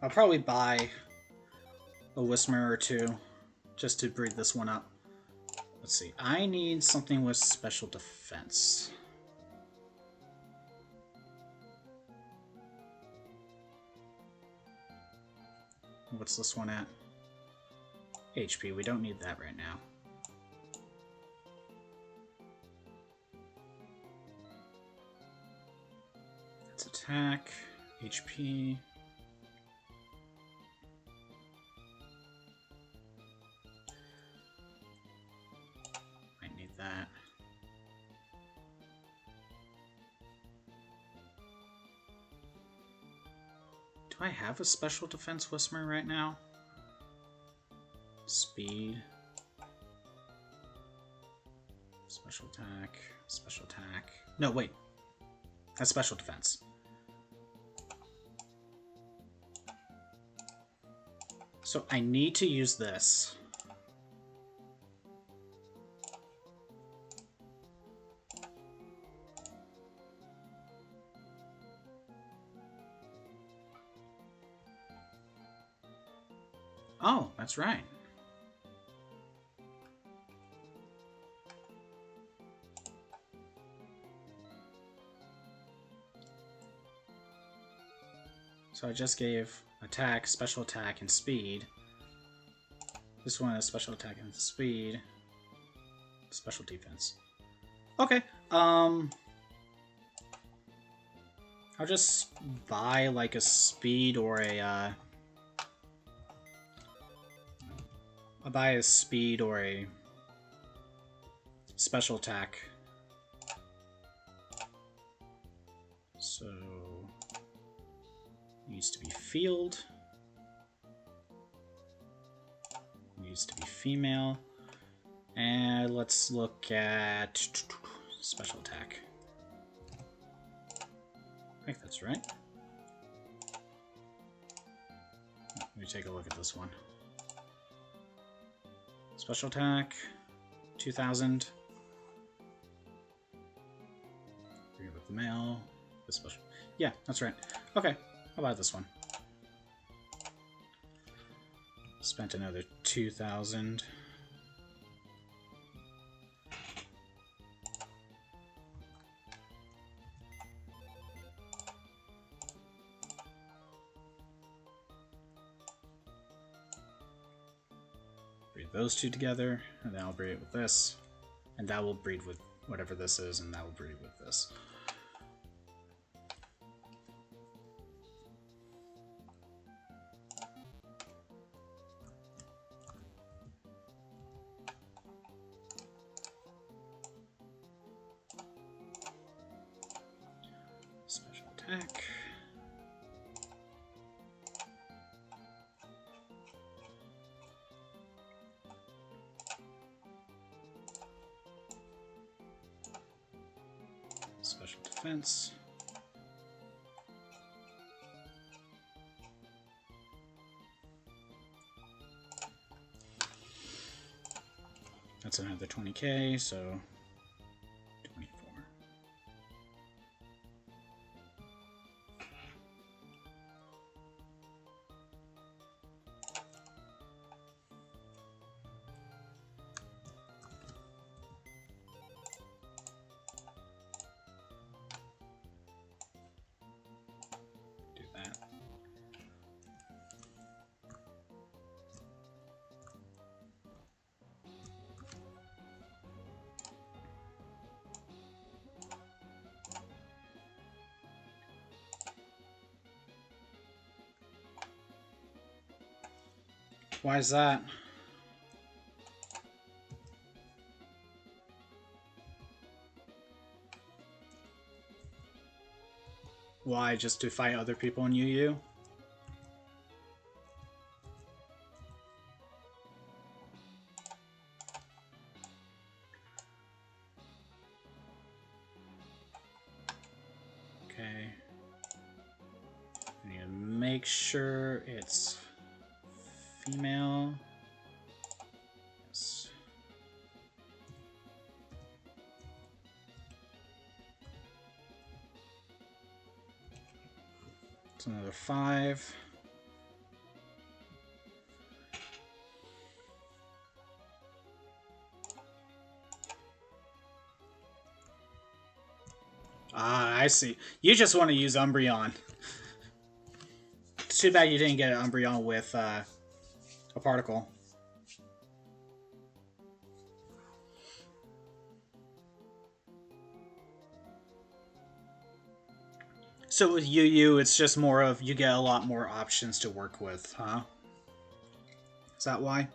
I'll probably buy a Whismur or two just to breed this one up. Let's see. I need something with special defense. What's this one at? HP. We don't need that right now. Let's attack. HP. Might need that. Do I have a special defense Whismur right now? Speed. Special attack. Special attack. No, wait. That's special defense. So I need to use this. Oh, that's right. So I just gave attack, special attack, and speed. This one is special attack and speed. Special defense. Okay. I'll just buy like a speed or a I'll buy a speed or a special attack. So needs to be field. Needs to be female. And let's look at special attack. I think that's right. Let me take a look at this one. Special attack, 2000. Agree with the male. The special. Yeah, that's right. Okay, how about this one? Spent another 2000. Breed those two together, and then I'll breed it with this, and that will breed with whatever this is, and that will breed with this. Special attack. Special defense. That's another 20k, so 24. Do that. Why is that? Why, just to fight other people in UU? Okay. I need to make sure it's female. Yes. It's another 5. I see. You just want to use Umbreon. It's too bad you didn't get an Umbreon with a particle. So with UU, it's just more of you get a lot more options to work with, huh? Is that why?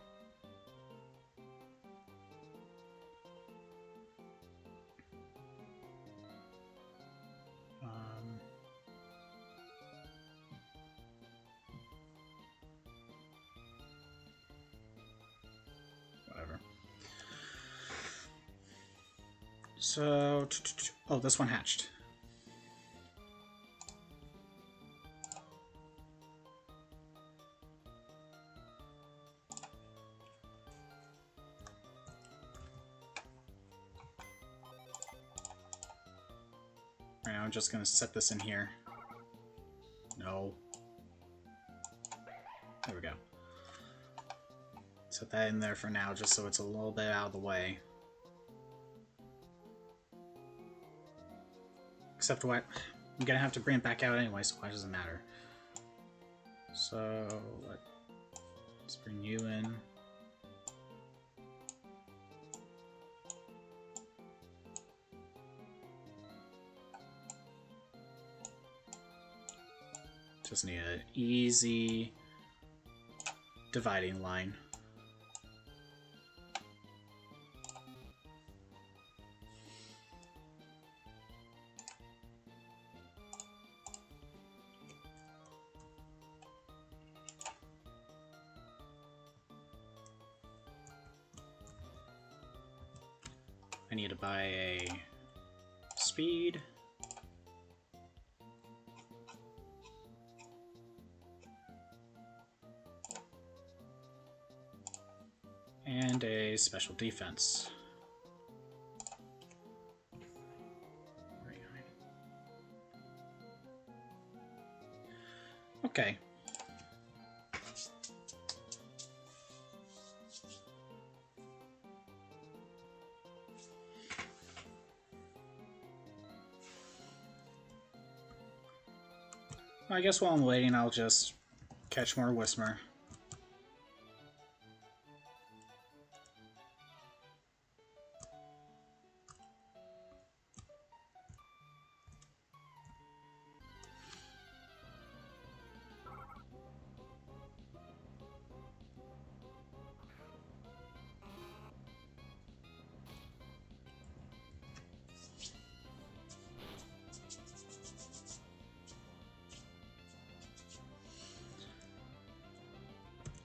Whatever. So, oh, this one hatched. Right now, I'm just gonna set this in here. No. There we go. Set that in there for now, just so it's a little bit out of the way. Except what? I'm gonna have to bring it back out anyway, so why does it matter? So, let's bring you in. Just need an easy dividing line. I need to buy a speed. And a special defense. Okay. I guess while I'm waiting, I'll just catch more Whismur.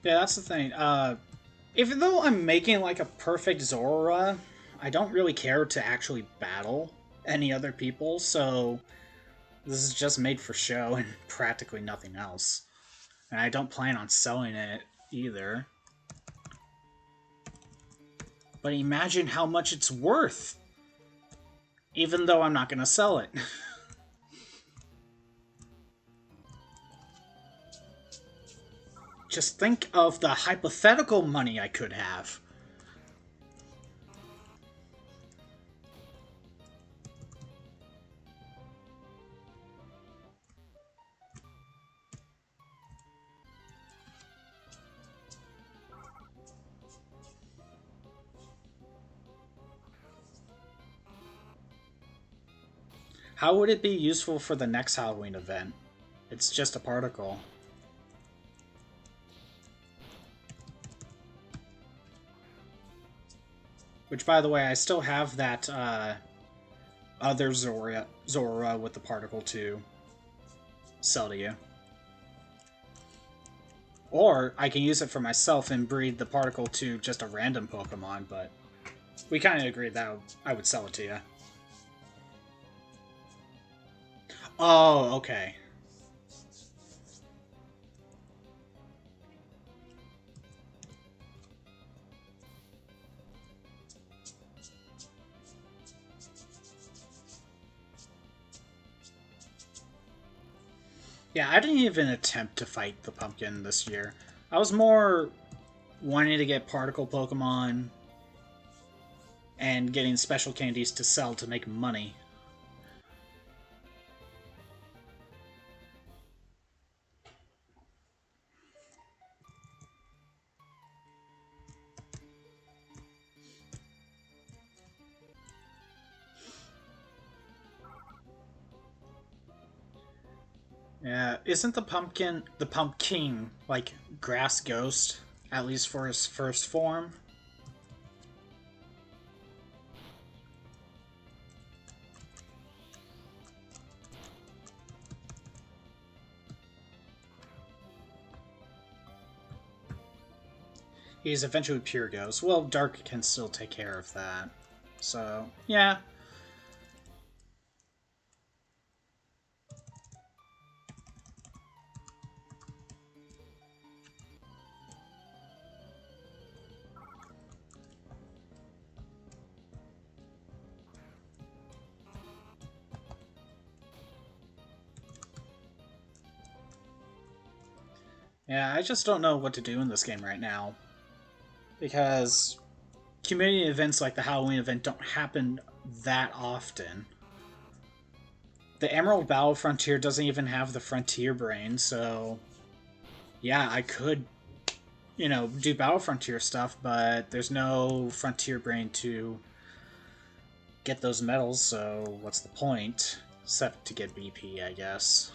Yeah, that's the thing. Even though I'm making like a perfect Zorua, I don't really care to actually battle any other people, so this is just made for show and practically nothing else. And I don't plan on selling it either. But imagine how much it's worth! Even though I'm not going to sell it. Just think of the hypothetical money I could have. How would it be useful for the next Halloween event? It's just a particle. Which, by the way, I still have that other Zorua with the particle to sell to you. Or I can use it for myself and breed the particle to just a random Pokemon, but we kind of agreed that I would sell it to you. Oh, okay. Yeah, I didn't even attempt to fight the pumpkin this year. I was more wanting to get particle Pokemon and getting special candies to sell to make money. Yeah, isn't the pumpkin, like, grass ghost, at least for his first form? He's eventually pure ghost. Well, Dark can still take care of that. So, yeah. Yeah, I just don't know what to do in this game right now. Because community events like the Halloween event don't happen that often. The Emerald Battle Frontier doesn't even have the Frontier Brain, so yeah, I could, do Battle Frontier stuff, but there's no Frontier Brain to get those medals, so what's the point? Except to get BP, I guess.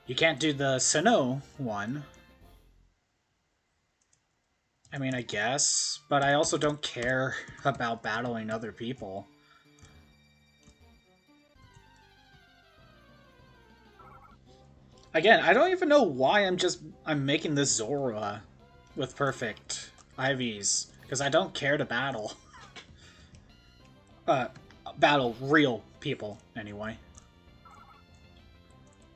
You can't do the Sinnoh one. I mean, I guess, but I also don't care about battling other people. Again, I don't even know why I'm making this Zorua with perfect IVs, because I don't care to battle. Uh, battle real people, anyway.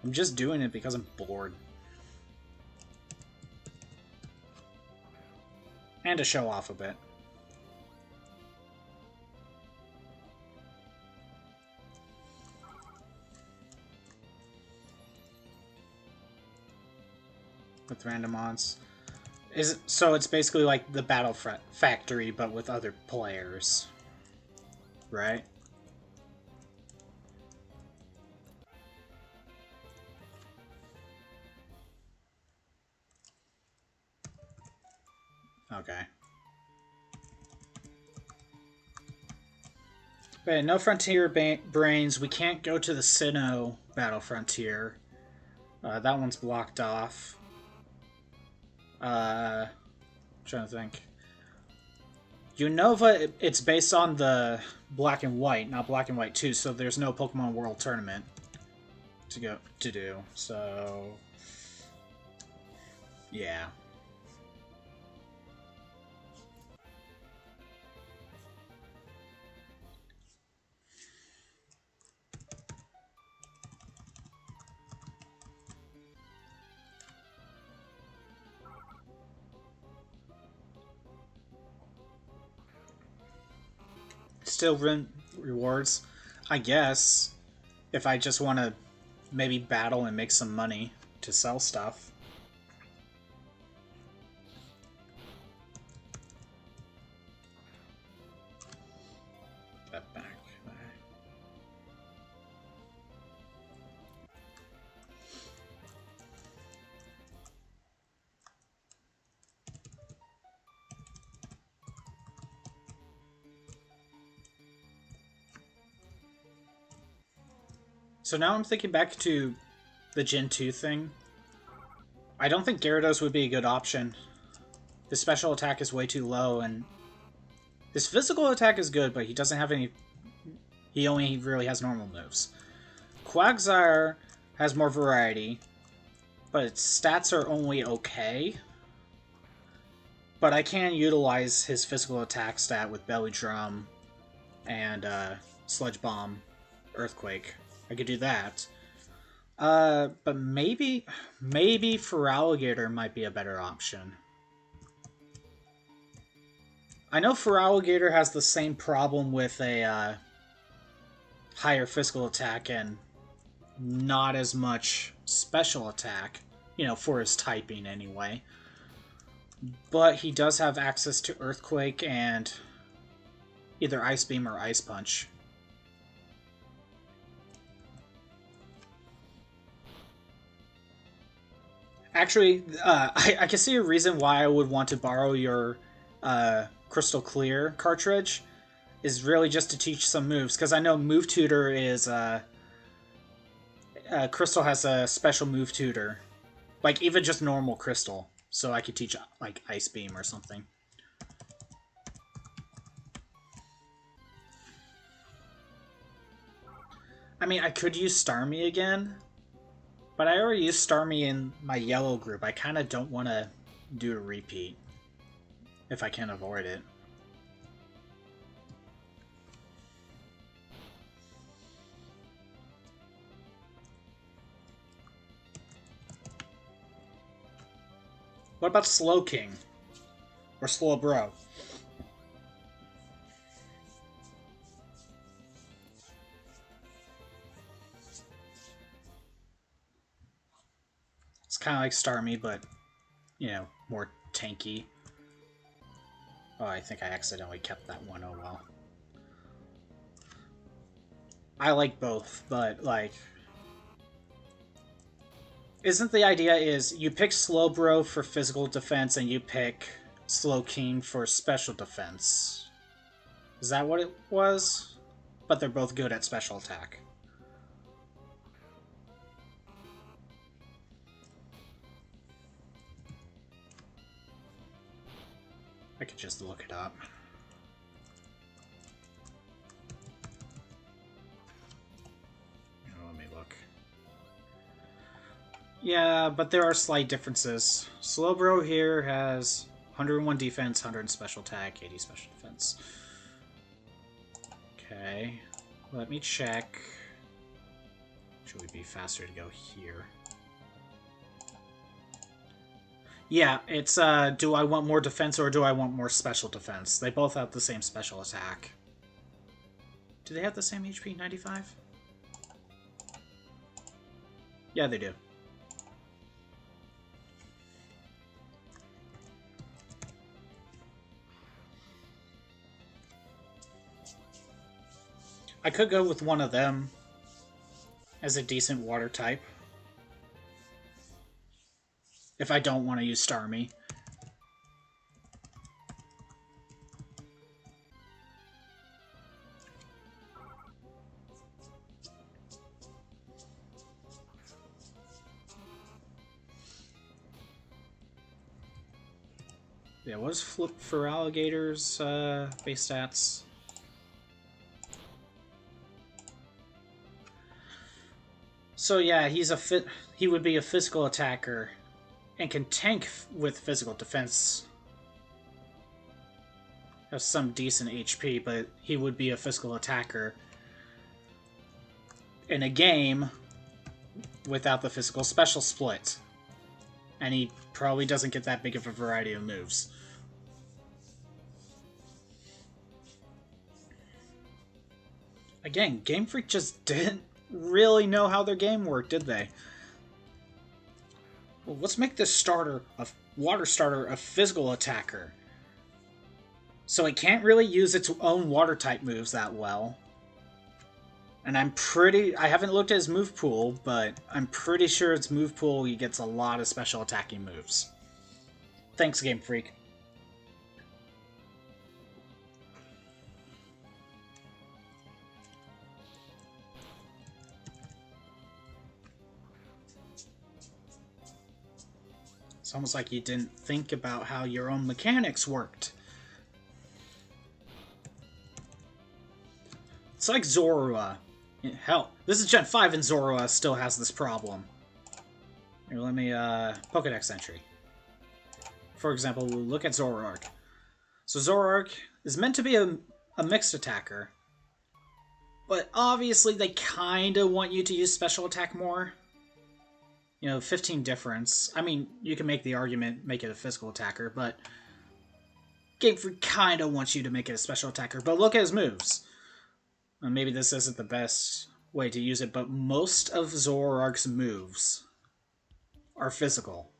I'm just doing it because I'm bored. And to show off a bit. With random odds. So it's basically like the Battle Factory, but with other players. Right? Okay. Okay, no Frontier Brains. We can't go to the Sinnoh Battle Frontier. That one's blocked off. Trying to think. Unova, it's based on the Black and White, not Black and White 2, so there's no Pokemon World Tournament to do. So, yeah. Still rewards, I guess, if I just want to maybe battle and make some money to sell stuff. That back. So now I'm thinking back to the Gen 2 thing. I don't think Gyarados would be a good option. His special attack is way too low, and his physical attack is good, but he doesn't have any... He only really has normal moves. Quagsire has more variety, but its stats are only okay. But I can utilize his physical attack stat with Belly Drum and Sludge Bomb, Earthquake. I could do that. But maybe Feraligatr might be a better option. I know Feraligatr has the same problem with a higher physical attack and not as much special attack, for his typing anyway. But he does have access to Earthquake and either Ice Beam or Ice Punch. Actually, I can see a reason why I would want to borrow your Crystal Clear cartridge is really just to teach some moves, because I know Move Tutor is Crystal has a special move tutor. Like, even just normal Crystal. So I could teach, like, Ice Beam or something. I mean, I could use Starmie again. But I already used Starmie in my yellow group. I kind of don't want to do a repeat. If I can avoid it. What about Slowking? Or Slowbro? It's kind of like Starmie, but, you know, more tanky. Oh, I think I accidentally kept that one. Oh well. I like both, but, like... Isn't the idea is you pick Slowbro for physical defense and you pick Slowking for special defense? Is that what it was? But they're both good at special attack. I could just look it up. Let me look. Yeah, but there are slight differences. Slowbro here has 101 defense, 100 special attack, 80 special defense. Okay, let me check. Should we be faster to go here? Yeah, it's do I want more defense or do I want more special defense? They both have the same special attack. Do they have the same HP, 95? Yeah, they do. I could go with one of them as a decent water type. If I don't want to use Starmie. Yeah, what is Flip for Alligator's base stats? So yeah, he would be a physical attacker and can tank with physical defense. Has some decent HP, but he would be a physical attacker in a game without the physical special split. And he probably doesn't get that big of a variety of moves. Again, Game Freak just didn't really know how their game worked, did they? Well, let's make this water starter a physical attacker. So it can't really use its own water type moves that well. And I haven't looked at his move pool, but I'm pretty sure its move pool he gets a lot of special attacking moves. Thanks, Game Freak. It's almost like you didn't think about how your own mechanics worked. It's like Zorua. Hell, this is Gen 5 and Zorua still has this problem. Here, let me, Pokedex entry. For example, we'll look at Zoroark. So Zoroark is meant to be a mixed attacker. But obviously they kinda want you to use special attack more. You know, 15 difference. I mean, you can make the argument, make it a physical attacker, but Game Freak kinda wants you to make it a special attacker. But look at his moves. Maybe this isn't the best way to use it, but most of Zoroark's moves are physical.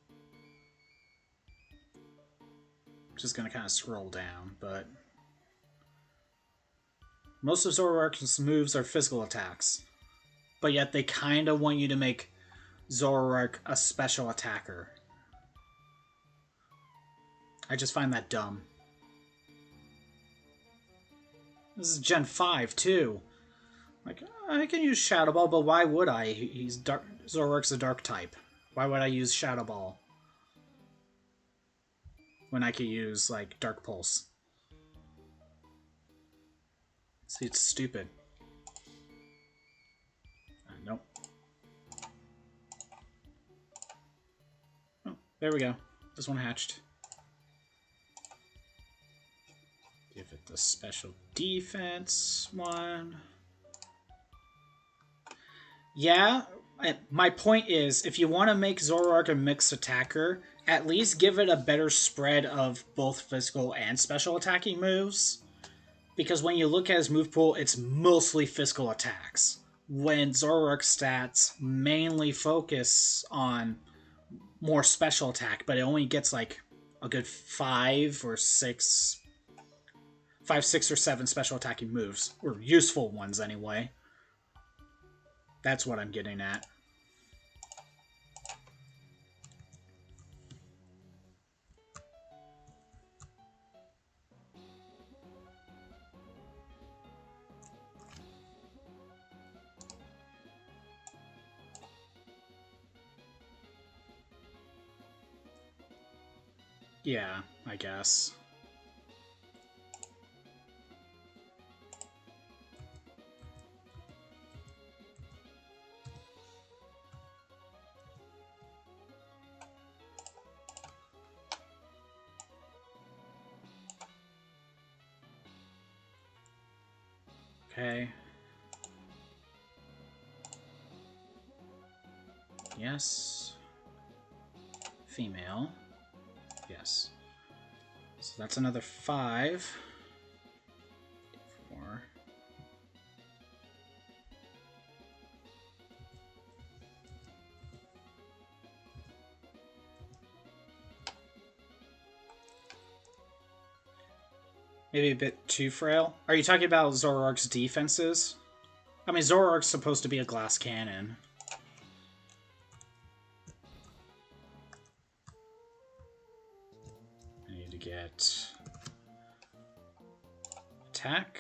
Just gonna kind of scroll down, but most of Zoroark's moves are physical attacks. But yet they kind of want you to make Zoroark a special attacker. I just find that dumb. This is Gen 5, too. Like, I can use Shadow Ball, but why would I? He's dark. Zoroark's a dark type. Why would I use Shadow Ball when I could use, like, Dark Pulse? See, it's stupid. Nope. Oh, there we go. This one hatched. Give it the special defense one. Yeah, my point is, if you want to make Zoroark a mixed attacker, at least give it a better spread of both physical and special attacking moves. Because when you look at his move pool, it's mostly physical attacks. When Zoroark's stats mainly focus on more special attack, but it only gets like a good 5, 6, or 7 special attacking moves. Or useful ones, anyway. That's what I'm getting at. Yeah, I guess. Okay. Yes. Female. Yes. So that's another 5. 4. Maybe a bit too frail. Are you talking about Zoroark's defenses? I mean, Zoroark's supposed to be a glass cannon. I need to get attack.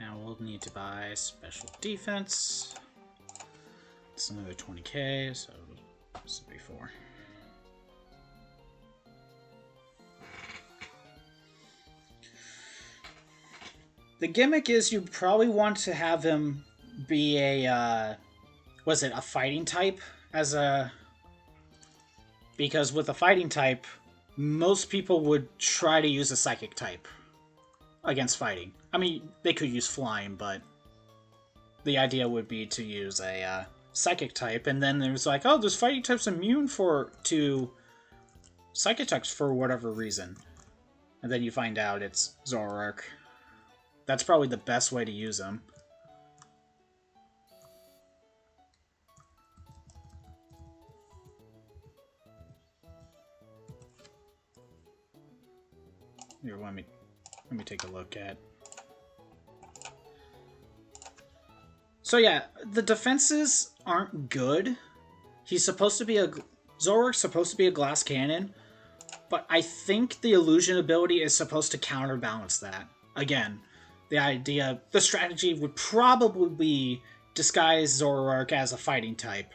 Now we'll need to buy special defense. It's another 20k, so this will be 4. The gimmick is you probably want to have him be a, a fighting type as a... Because with a fighting type, most people would try to use a psychic type against fighting. I mean, they could use flying, but the idea would be to use a psychic type, and then there's like, oh, this fighting type's immune to psychic types for whatever reason. And then you find out it's Zoroark. That's probably the best way to use them. Here, let me take a look at. So yeah, the defenses aren't good. Zoroark's supposed to be a glass cannon, but I think the illusion ability is supposed to counterbalance that. Again, the strategy would probably be disguise Zoroark as a fighting type.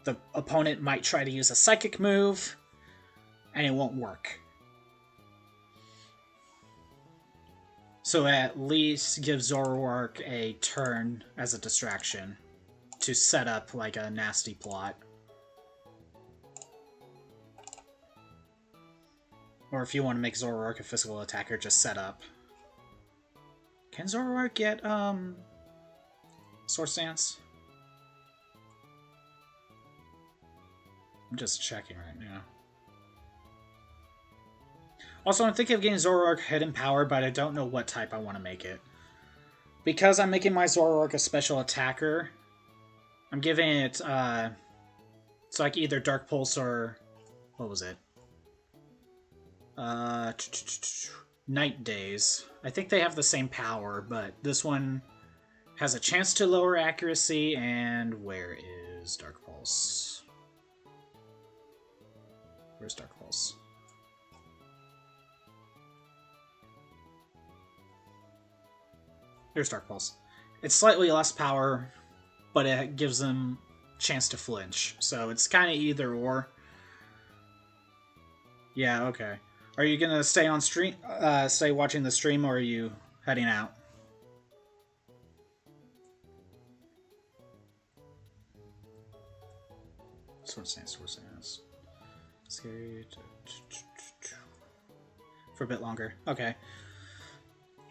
The opponent might try to use a psychic move, and it won't work. So at least give Zoroark a turn as a distraction to set up like a nasty plot. Or if you want to make Zoroark a physical attacker, just set up. Can Zoroark get Sword Stance? I'm just checking right now. Also, I'm thinking of getting Zoroark Hidden Power, but I don't know what type I want to make it. Because I'm making my Zoroark a special attacker, I'm giving it, it's like either Dark Pulse or, what was it? Night Days. I think they have the same power, but this one has a chance to lower accuracy, and where is Dark Pulse? Where's Dark Pulse? There's Dark Pulse. It's slightly less power, but it gives them a chance to flinch. So it's kind of either or. Yeah, okay. Are you gonna stay on stream? Stay watching the stream, or are you heading out? Sword stance. Skate for a bit longer. Okay.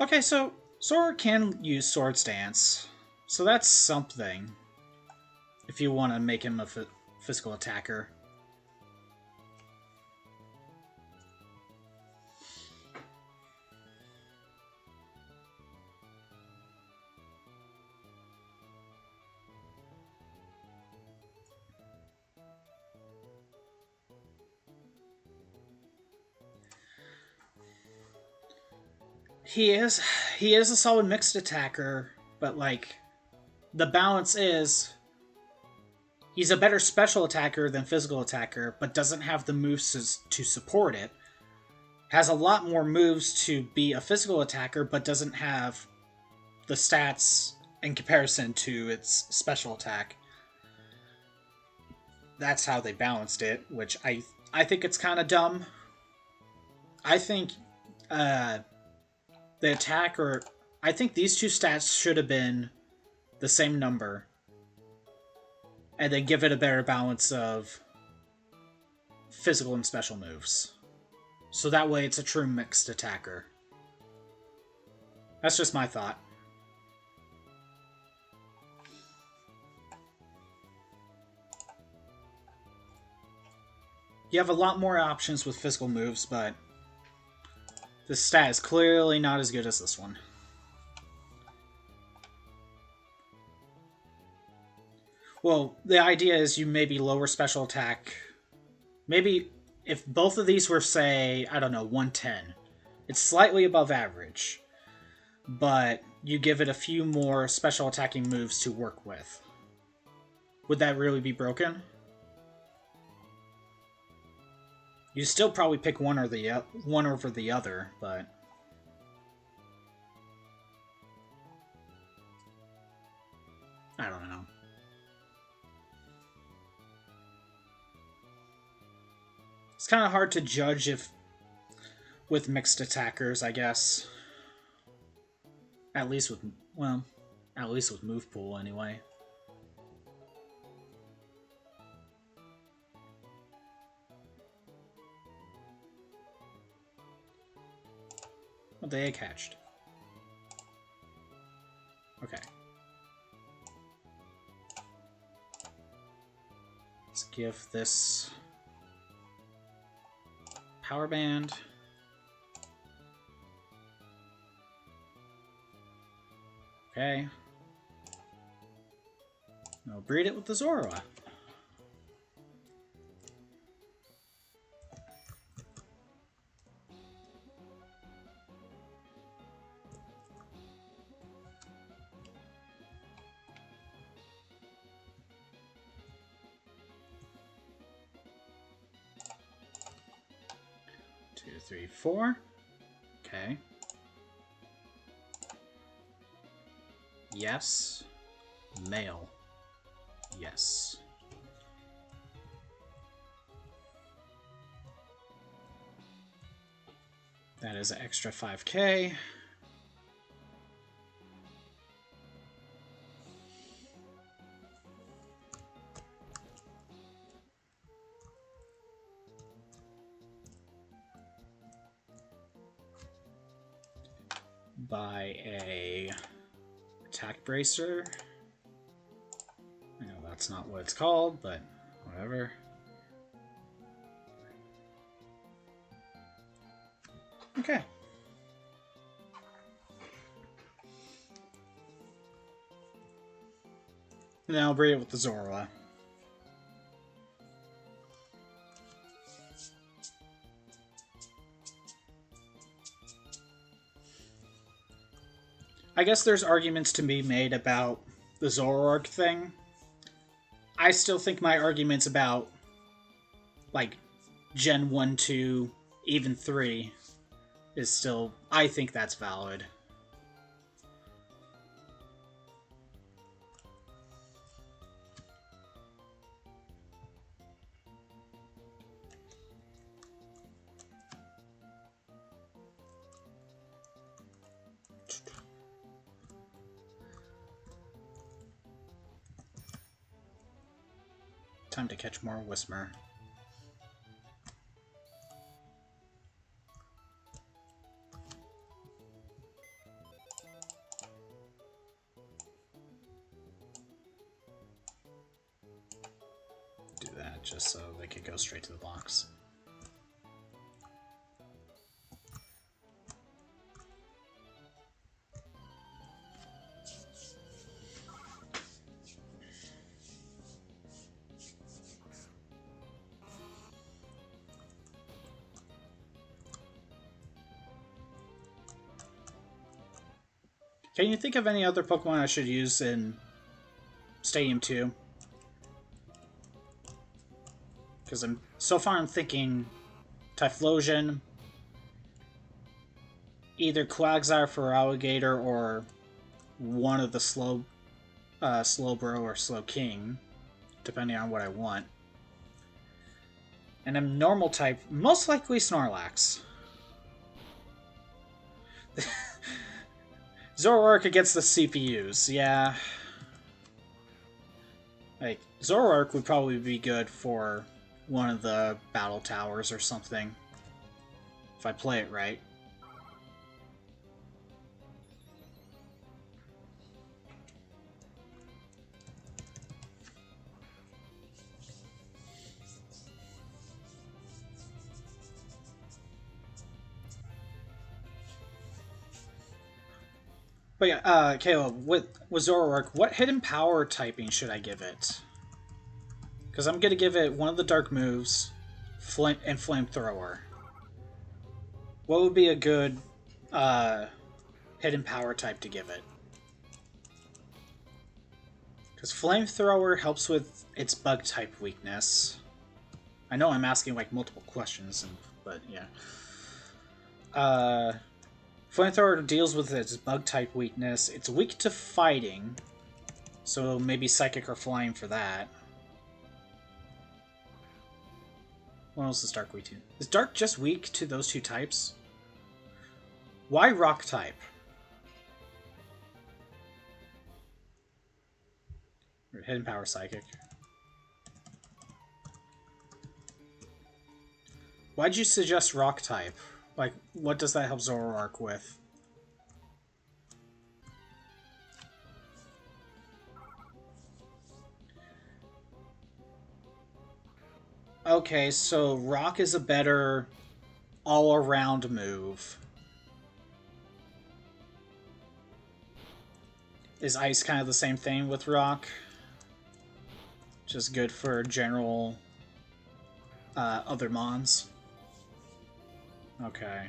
Okay, so Zorua can use Sword Stance, so that's something. If you want to make him a physical attacker. He is a solid mixed attacker, but like the balance is he's a better special attacker than physical attacker, but doesn't have the moves to support it. Has a lot more moves to be a physical attacker, but doesn't have the stats in comparison to its special attack. That's how they balanced it, which I think it's kind of dumb. I think the attack, or I think these two stats should have been the same number, and then give it a better balance of physical and special moves. So that way it's a true mixed attacker. That's just my thought. You have a lot more options with physical moves, but this stat is clearly not as good as this one. Well, the idea is you maybe lower special attack. Maybe if both of these were, say, I don't know, 110, it's slightly above average, but you give it a few more special attacking moves to work with. Would that really be broken? You still probably pick one over the other, but I don't know. It's kind of hard to judge if with mixed attackers, I guess. At least with move pool anyway. Well, the egg hatched. Okay. Let's give this power band. Okay. Now breed it with the Zorua. Two, three, four. Okay. Yes. Male. Yes. That is an extra 5K. Buy a attack bracer. I know that's not what it's called, but whatever. Okay. And then I'll breed it with the Zorua. I guess there's arguments to be made about the Zoroark thing. I still think my arguments about, like, Gen 1, 2, even 3 is still... I think that's valid. Time to catch more Whismur. Do that just so they could go straight to the box. Can you think of any other Pokemon I should use in Stadium 2? Because so far I'm thinking Typhlosion, either Quagsire for Alligator, or one of the Slowbro or Slowking, depending on what I want. And I'm normal type, most likely Snorlax. Zoroark against the CPUs, yeah. Like, Zoroark would probably be good for one of the battle towers or something, if I play it right. But yeah, Caleb, with Zoroark, what hidden power typing should I give it? Because I'm going to give it one of the dark moves, and Flamethrower. What would be a good hidden power type to give it? Because Flamethrower helps with its bug type weakness. I know I'm asking like multiple questions, but yeah. Flamethrower deals with its bug type weakness. It's weak to fighting, so maybe Psychic or Flying for that. What else is Dark weak to? Is Dark just weak to those two types? Why Rock type? Hidden Power Psychic. Why'd you suggest Rock type? Like, what does that help Zoroark with? Okay, so Rock is a better all-around move. Is Ice kind of the same thing with Rock? Just good for general other mons? Okay.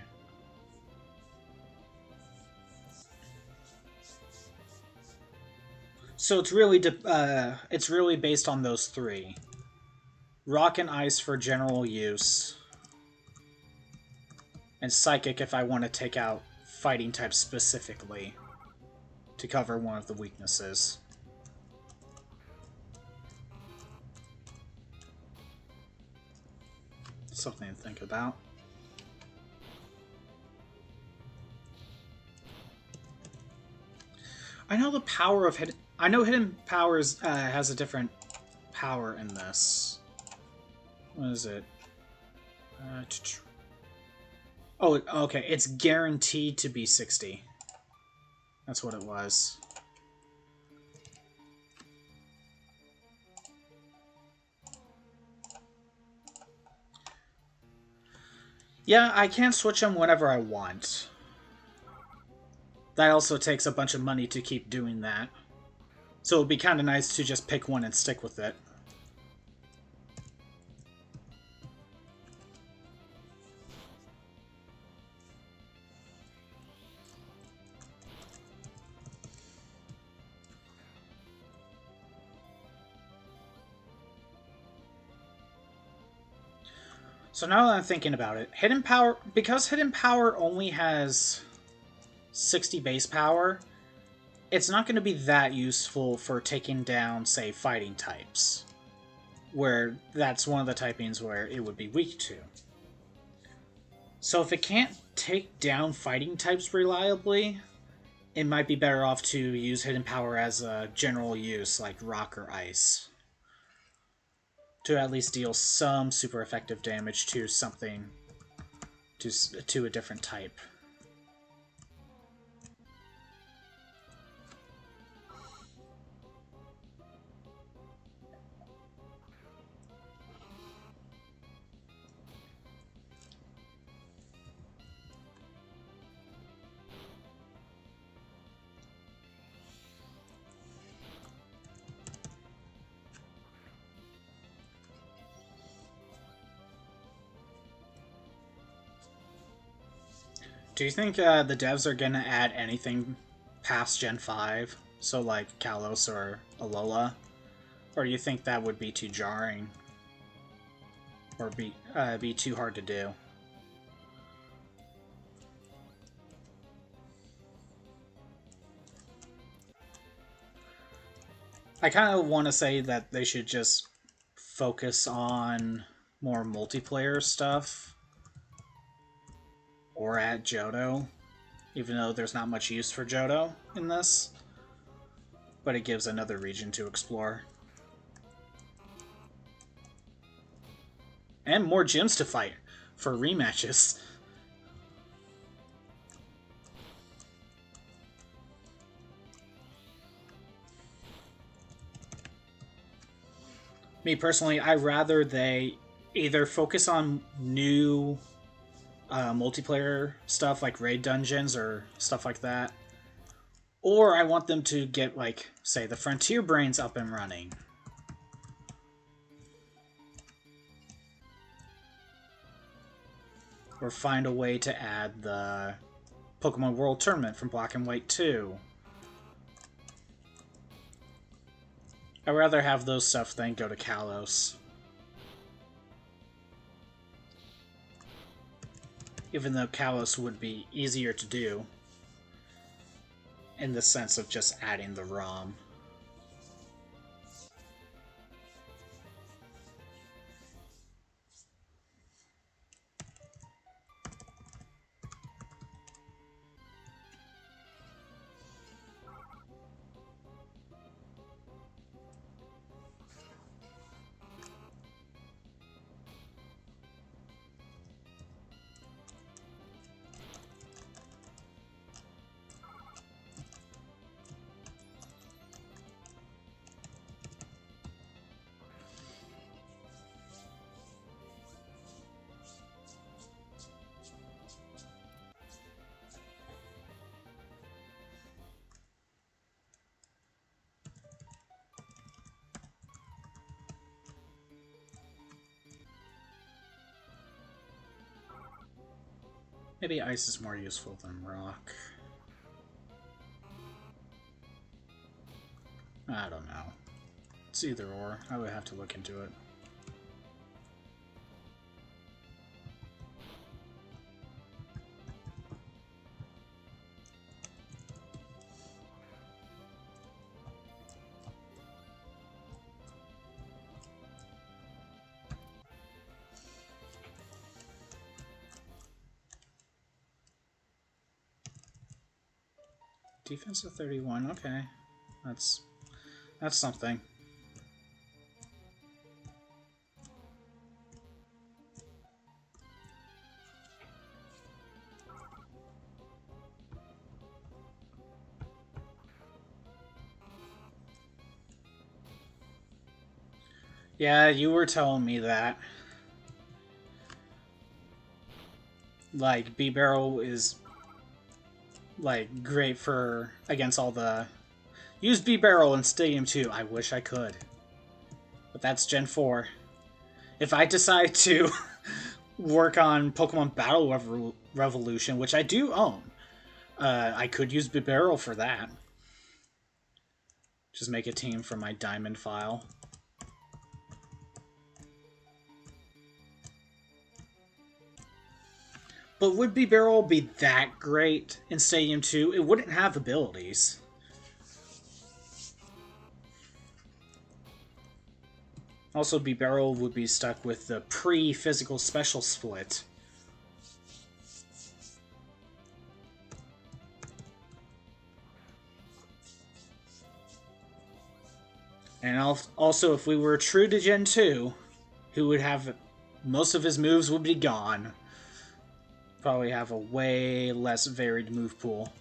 So it's really based on those three. Rock and Ice for general use. And Psychic if I want to take out fighting types specifically to cover one of the weaknesses. Something to think about. I know the power of hidden... I know Hidden Powers has a different power in this. What is it? Oh, okay. It's guaranteed to be 60. That's what it was. Yeah, I can switch them whenever I want. That also takes a bunch of money to keep doing that. So it would be kind of nice to just pick one and stick with it. So now that I'm thinking about it, Hidden Power, because Hidden Power only has 60 base power, it's not going to be that useful for taking down, say, fighting types, where that's one of the typings where it would be weak to. So if it can't take down fighting types reliably, it might be better off to use Hidden Power as a general use, like Rock or Ice, to at least deal some super effective damage to something, to a different type. Do you think the devs are going to add anything past Gen 5? So like Kalos or Alola? Or do you think that would be too jarring? Or be too hard to do? I kind of want to say that they should just focus on more multiplayer stuff. Or add Johto, even though there's not much use for Johto in this. But it gives another region to explore. And more gyms to fight for rematches. Me personally, I'd rather they either focus on new multiplayer stuff like raid dungeons or stuff like that, or I want them to get, like, say, the Frontier Brains up and running. Or find a way to add the Pokemon World Tournament from Black and White 2. I'd rather have those stuff than go to Kalos. Even though Kalos would be easier to do, in the sense of just adding the ROM. Maybe Ice is more useful than Rock. I don't know. It's either or. I would have to look into it. Defense of 31, okay. That's something. Yeah, you were telling me that. Like, B-Barrel is, like, great for against all the... Use B-Barrel in Stadium 2. I wish I could. But that's Gen 4. If I decide to work on Pokemon Battle Revolution, which I do own, I could use B-Barrel for that. Just make a team from my Diamond file. But would Bibarel be that great in Stadium 2? It wouldn't have abilities. Also, Bibarel would be stuck with the pre-physical special split. And also, if we were true to Gen 2, he would have... most of his moves would be gone. Probably have a way less varied move pool.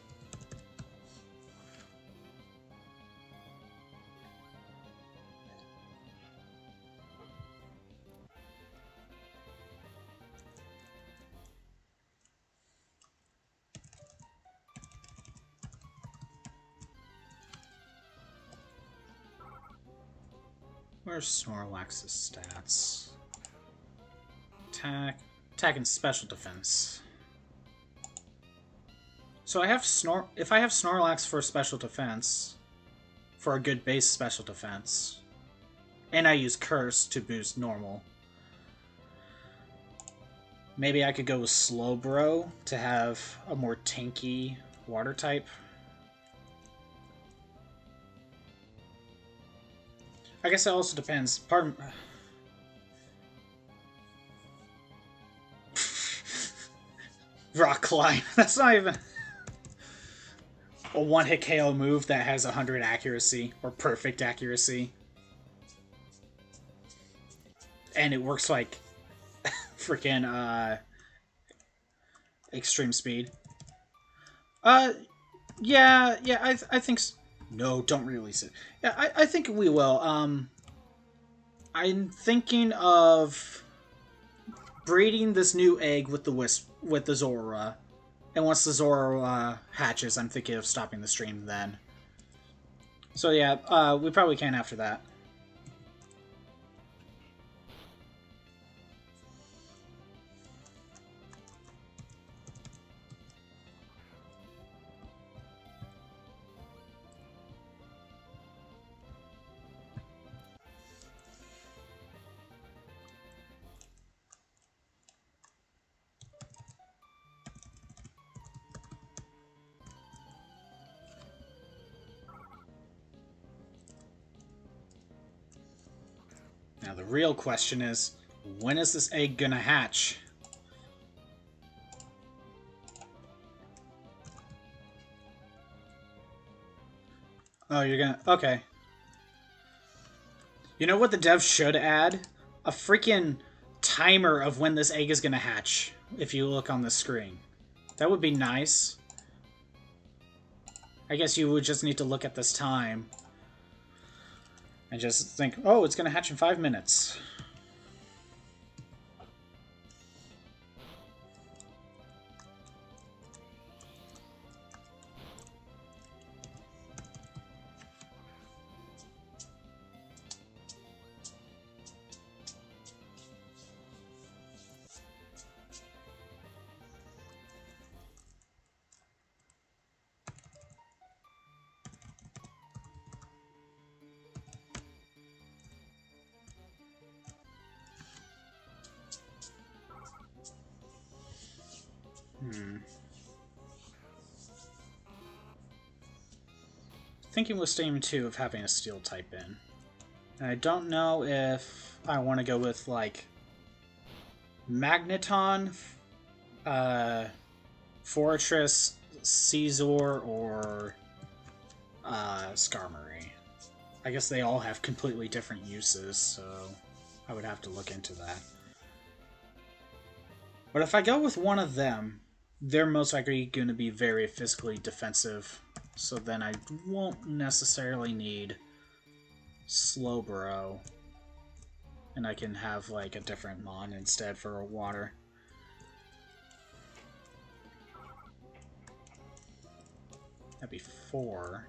Where's Snorlax's stats? Attack and special defense. So if I have Snorlax for special defense, for a good base special defense, and I use Curse to boost normal, maybe I could go with Slowbro to have a more tanky water type. I guess it also depends. Pardon. Rock Climb. That's not even a one-hit KO move that has 100 accuracy, or perfect accuracy. And it works like freaking extreme speed. Yeah, I think so. No, don't release it. Yeah, I think we will. I'm thinking of breeding this new egg with the Zorua. And once the Zorua hatches, I'm thinking of stopping the stream then. So yeah, we probably can after that. Now the real question is, when is this egg gonna hatch? Oh, you're gonna... okay. You know what the devs should add? A freaking timer of when this egg is gonna hatch, if you look on the screen. That would be nice. I guess you would just need to look at this time and just think, oh, it's gonna hatch in 5 minutes. Thinking with Stadium 2 of having a steel type in. And I don't know if I want to go with, like, Magneton, Fortress, Caesar, or Skarmory. I guess they all have completely different uses, so I would have to look into that. But if I go with one of them, they're most likely going to be very physically defensive, so then I won't necessarily need Slowbro, and I can have like a different mon instead for a water. That'd be 4.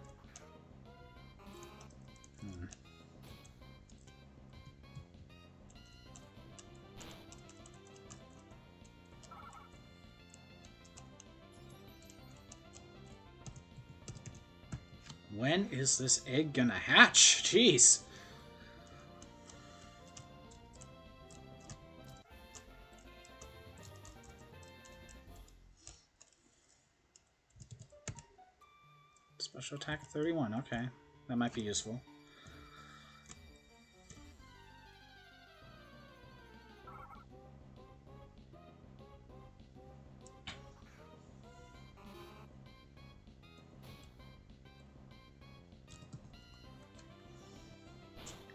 When is this egg gonna hatch? Jeez. Special attack 31, okay. That might be useful.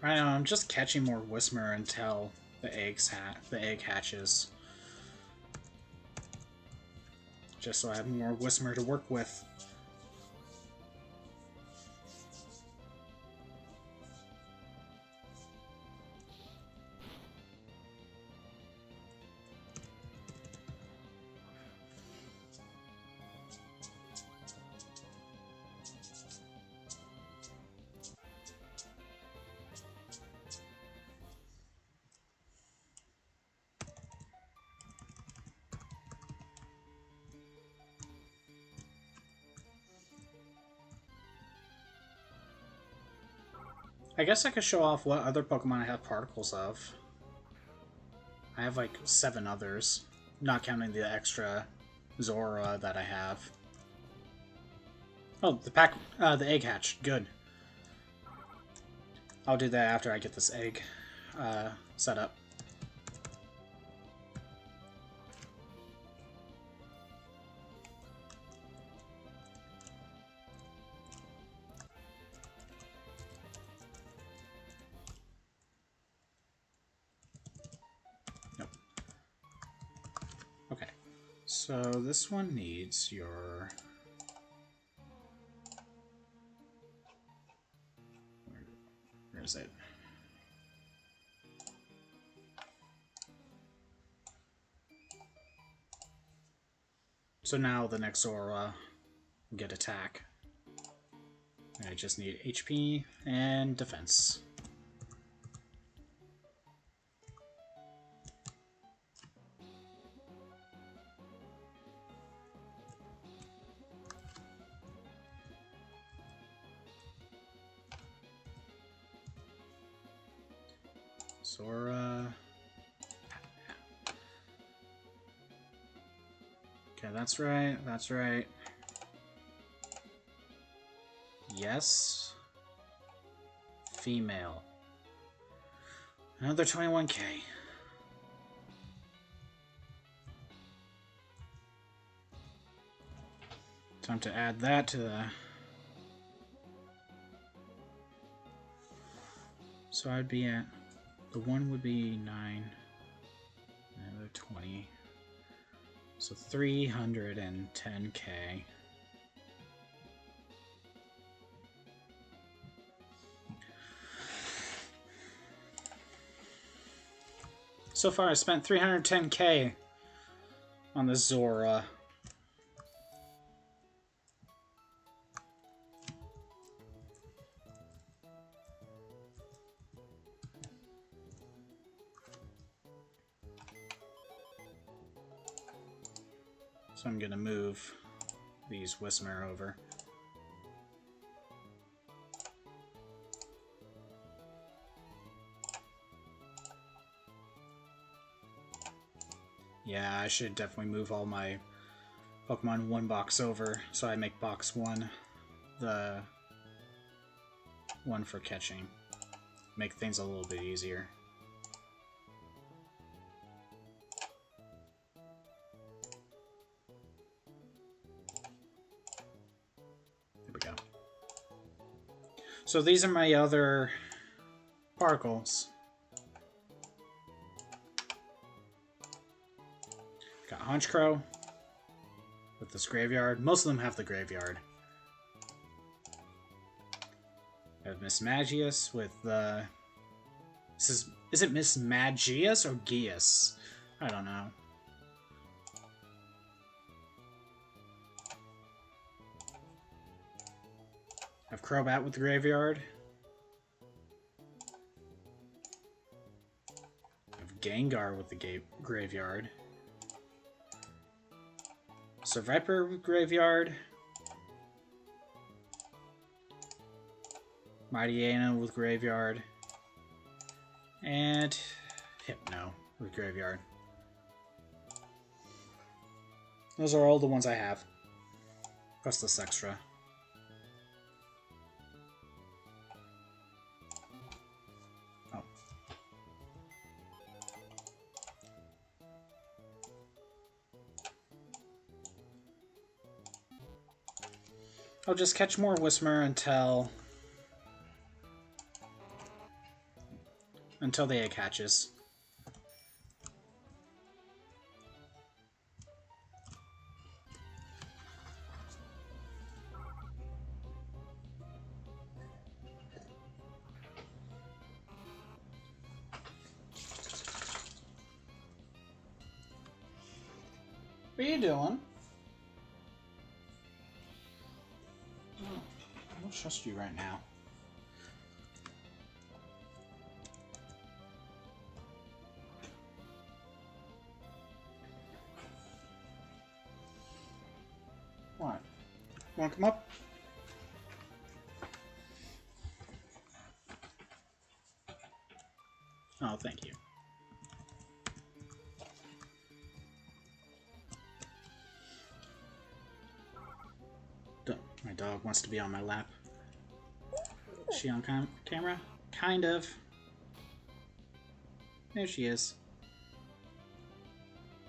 Right now, I'm just catching more Whismur until the egg hatches. Just so I have more Whismur to work with. I guess I could show off what other Pokemon I have particles of. I have like 7 others, not counting the extra Zorua that I have. Oh, the egg hatched. Good. I'll do that after I get this egg set up. Okay, so this one needs your... Where is it? So now the next Zorua will get attack. I just need HP and defense. Zorua. Okay, that's right, that's right. Yes. Female. Another 21k. Time to add that to the... So I'd be at... The one would be 9. Another 20. So 310k. So far I spent 310k on this Zorua. So I'm gonna move these Whismur over. Yeah, I should definitely move all my Pokemon 1 box over, so I make box 1 the one for catching. Make things a little bit easier. There we go. So these are my other particles. Got Honchkrow with this graveyard. Most of them have the graveyard. I have Miss Magius with the... Is it Miss Magius or Gius? I don't know. I have Crobat with the graveyard. I have Gengar with the graveyard. Viper with graveyard. Mightyena with graveyard. And Hypno with graveyard. Those are all the ones I have. Plus this extra. I'll just catch more Whismur until the egg hatches. What are you doing? I don't trust you right now. What? Want to come up? Oh, thank you. My dog wants to be on my lap. Is she on camera? Kind of. There she is.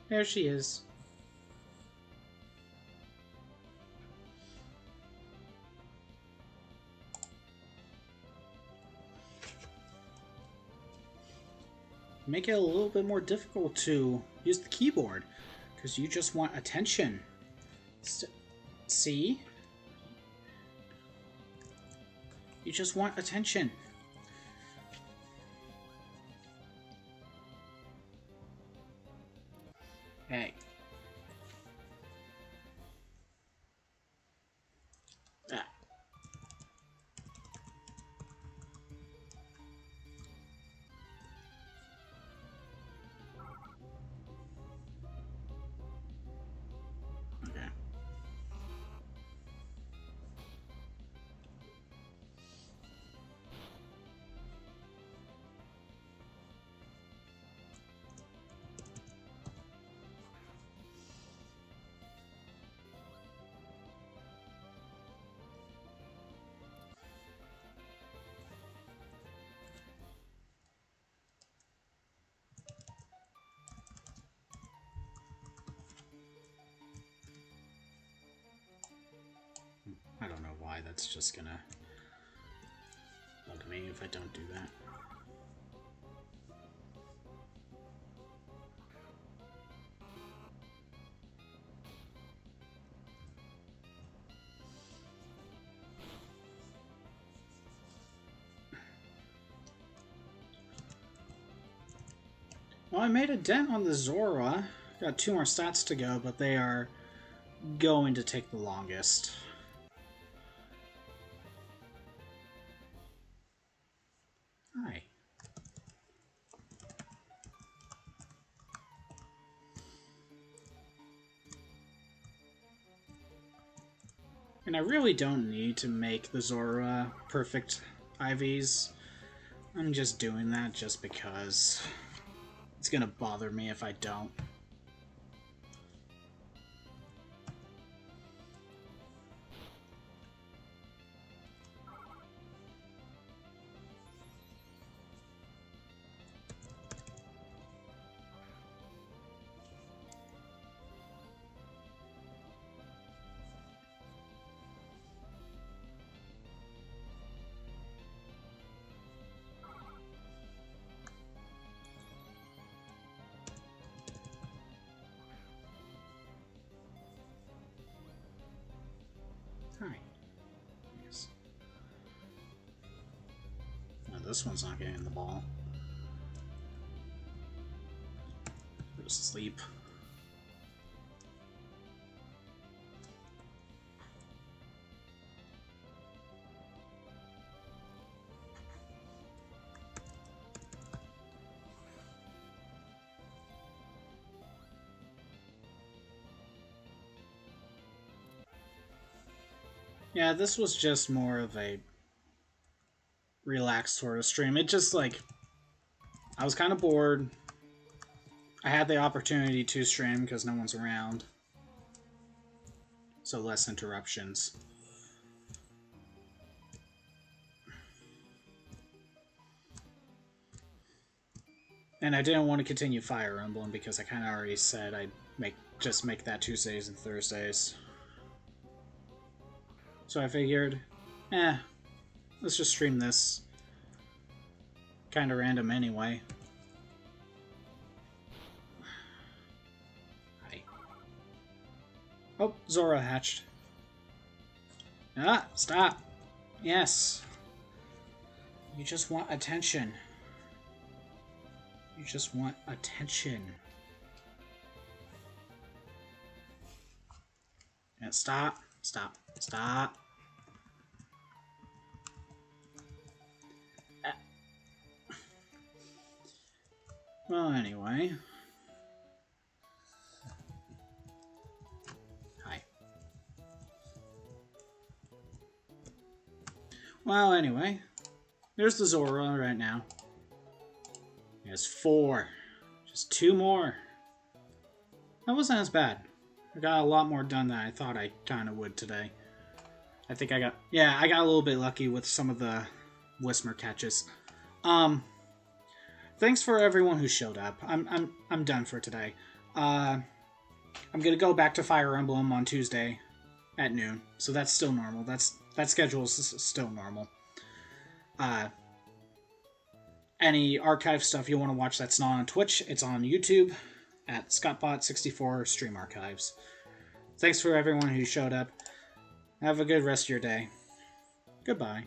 There she is. Make it a little bit more difficult to use the keyboard, because you just want attention. See? You just want attention. Hey. Ah. Okay. I don't know why that's just gonna bug me if I don't do that. Well, I made a dent on the Zorua. Got 2 more stats to go, but they are going to take the longest. Hi. And I really don't need to make the Zorua perfect IVs. I'm just doing that just because it's gonna bother me if I don't. Hi. Yes. No, this one's not getting the ball. Go to sleep. Yeah, this was just more of a relaxed sort of stream. It just, like, I was kind of bored. I had the opportunity to stream because no one's around. So less interruptions. And I didn't want to continue Fire Emblem because I kind of already said I'd just make that Tuesdays and Thursdays. So I figured, let's just stream this. Kinda random anyway. Hi. Oh, Zorua hatched. Ah, stop. Yes. You just want attention. You just want attention. Yeah, stop. Stop. Stop. Well, anyway. Hi. Well, anyway. There's the Zorua right now. There's 4. Just 2 more. That wasn't as bad. I got a lot more done than I thought I kind of would today. I think I got a little bit lucky with some of the Whismer catches. Thanks for everyone who showed up. I'm done for today. I'm gonna go back to Fire Emblem on Tuesday at noon, so that's still normal. That schedule is still normal. Any archive stuff you want to watch that's not on Twitch, it's on YouTube at ScottBot64 Stream Archives. Thanks for everyone who showed up. Have a good rest of your day. Goodbye.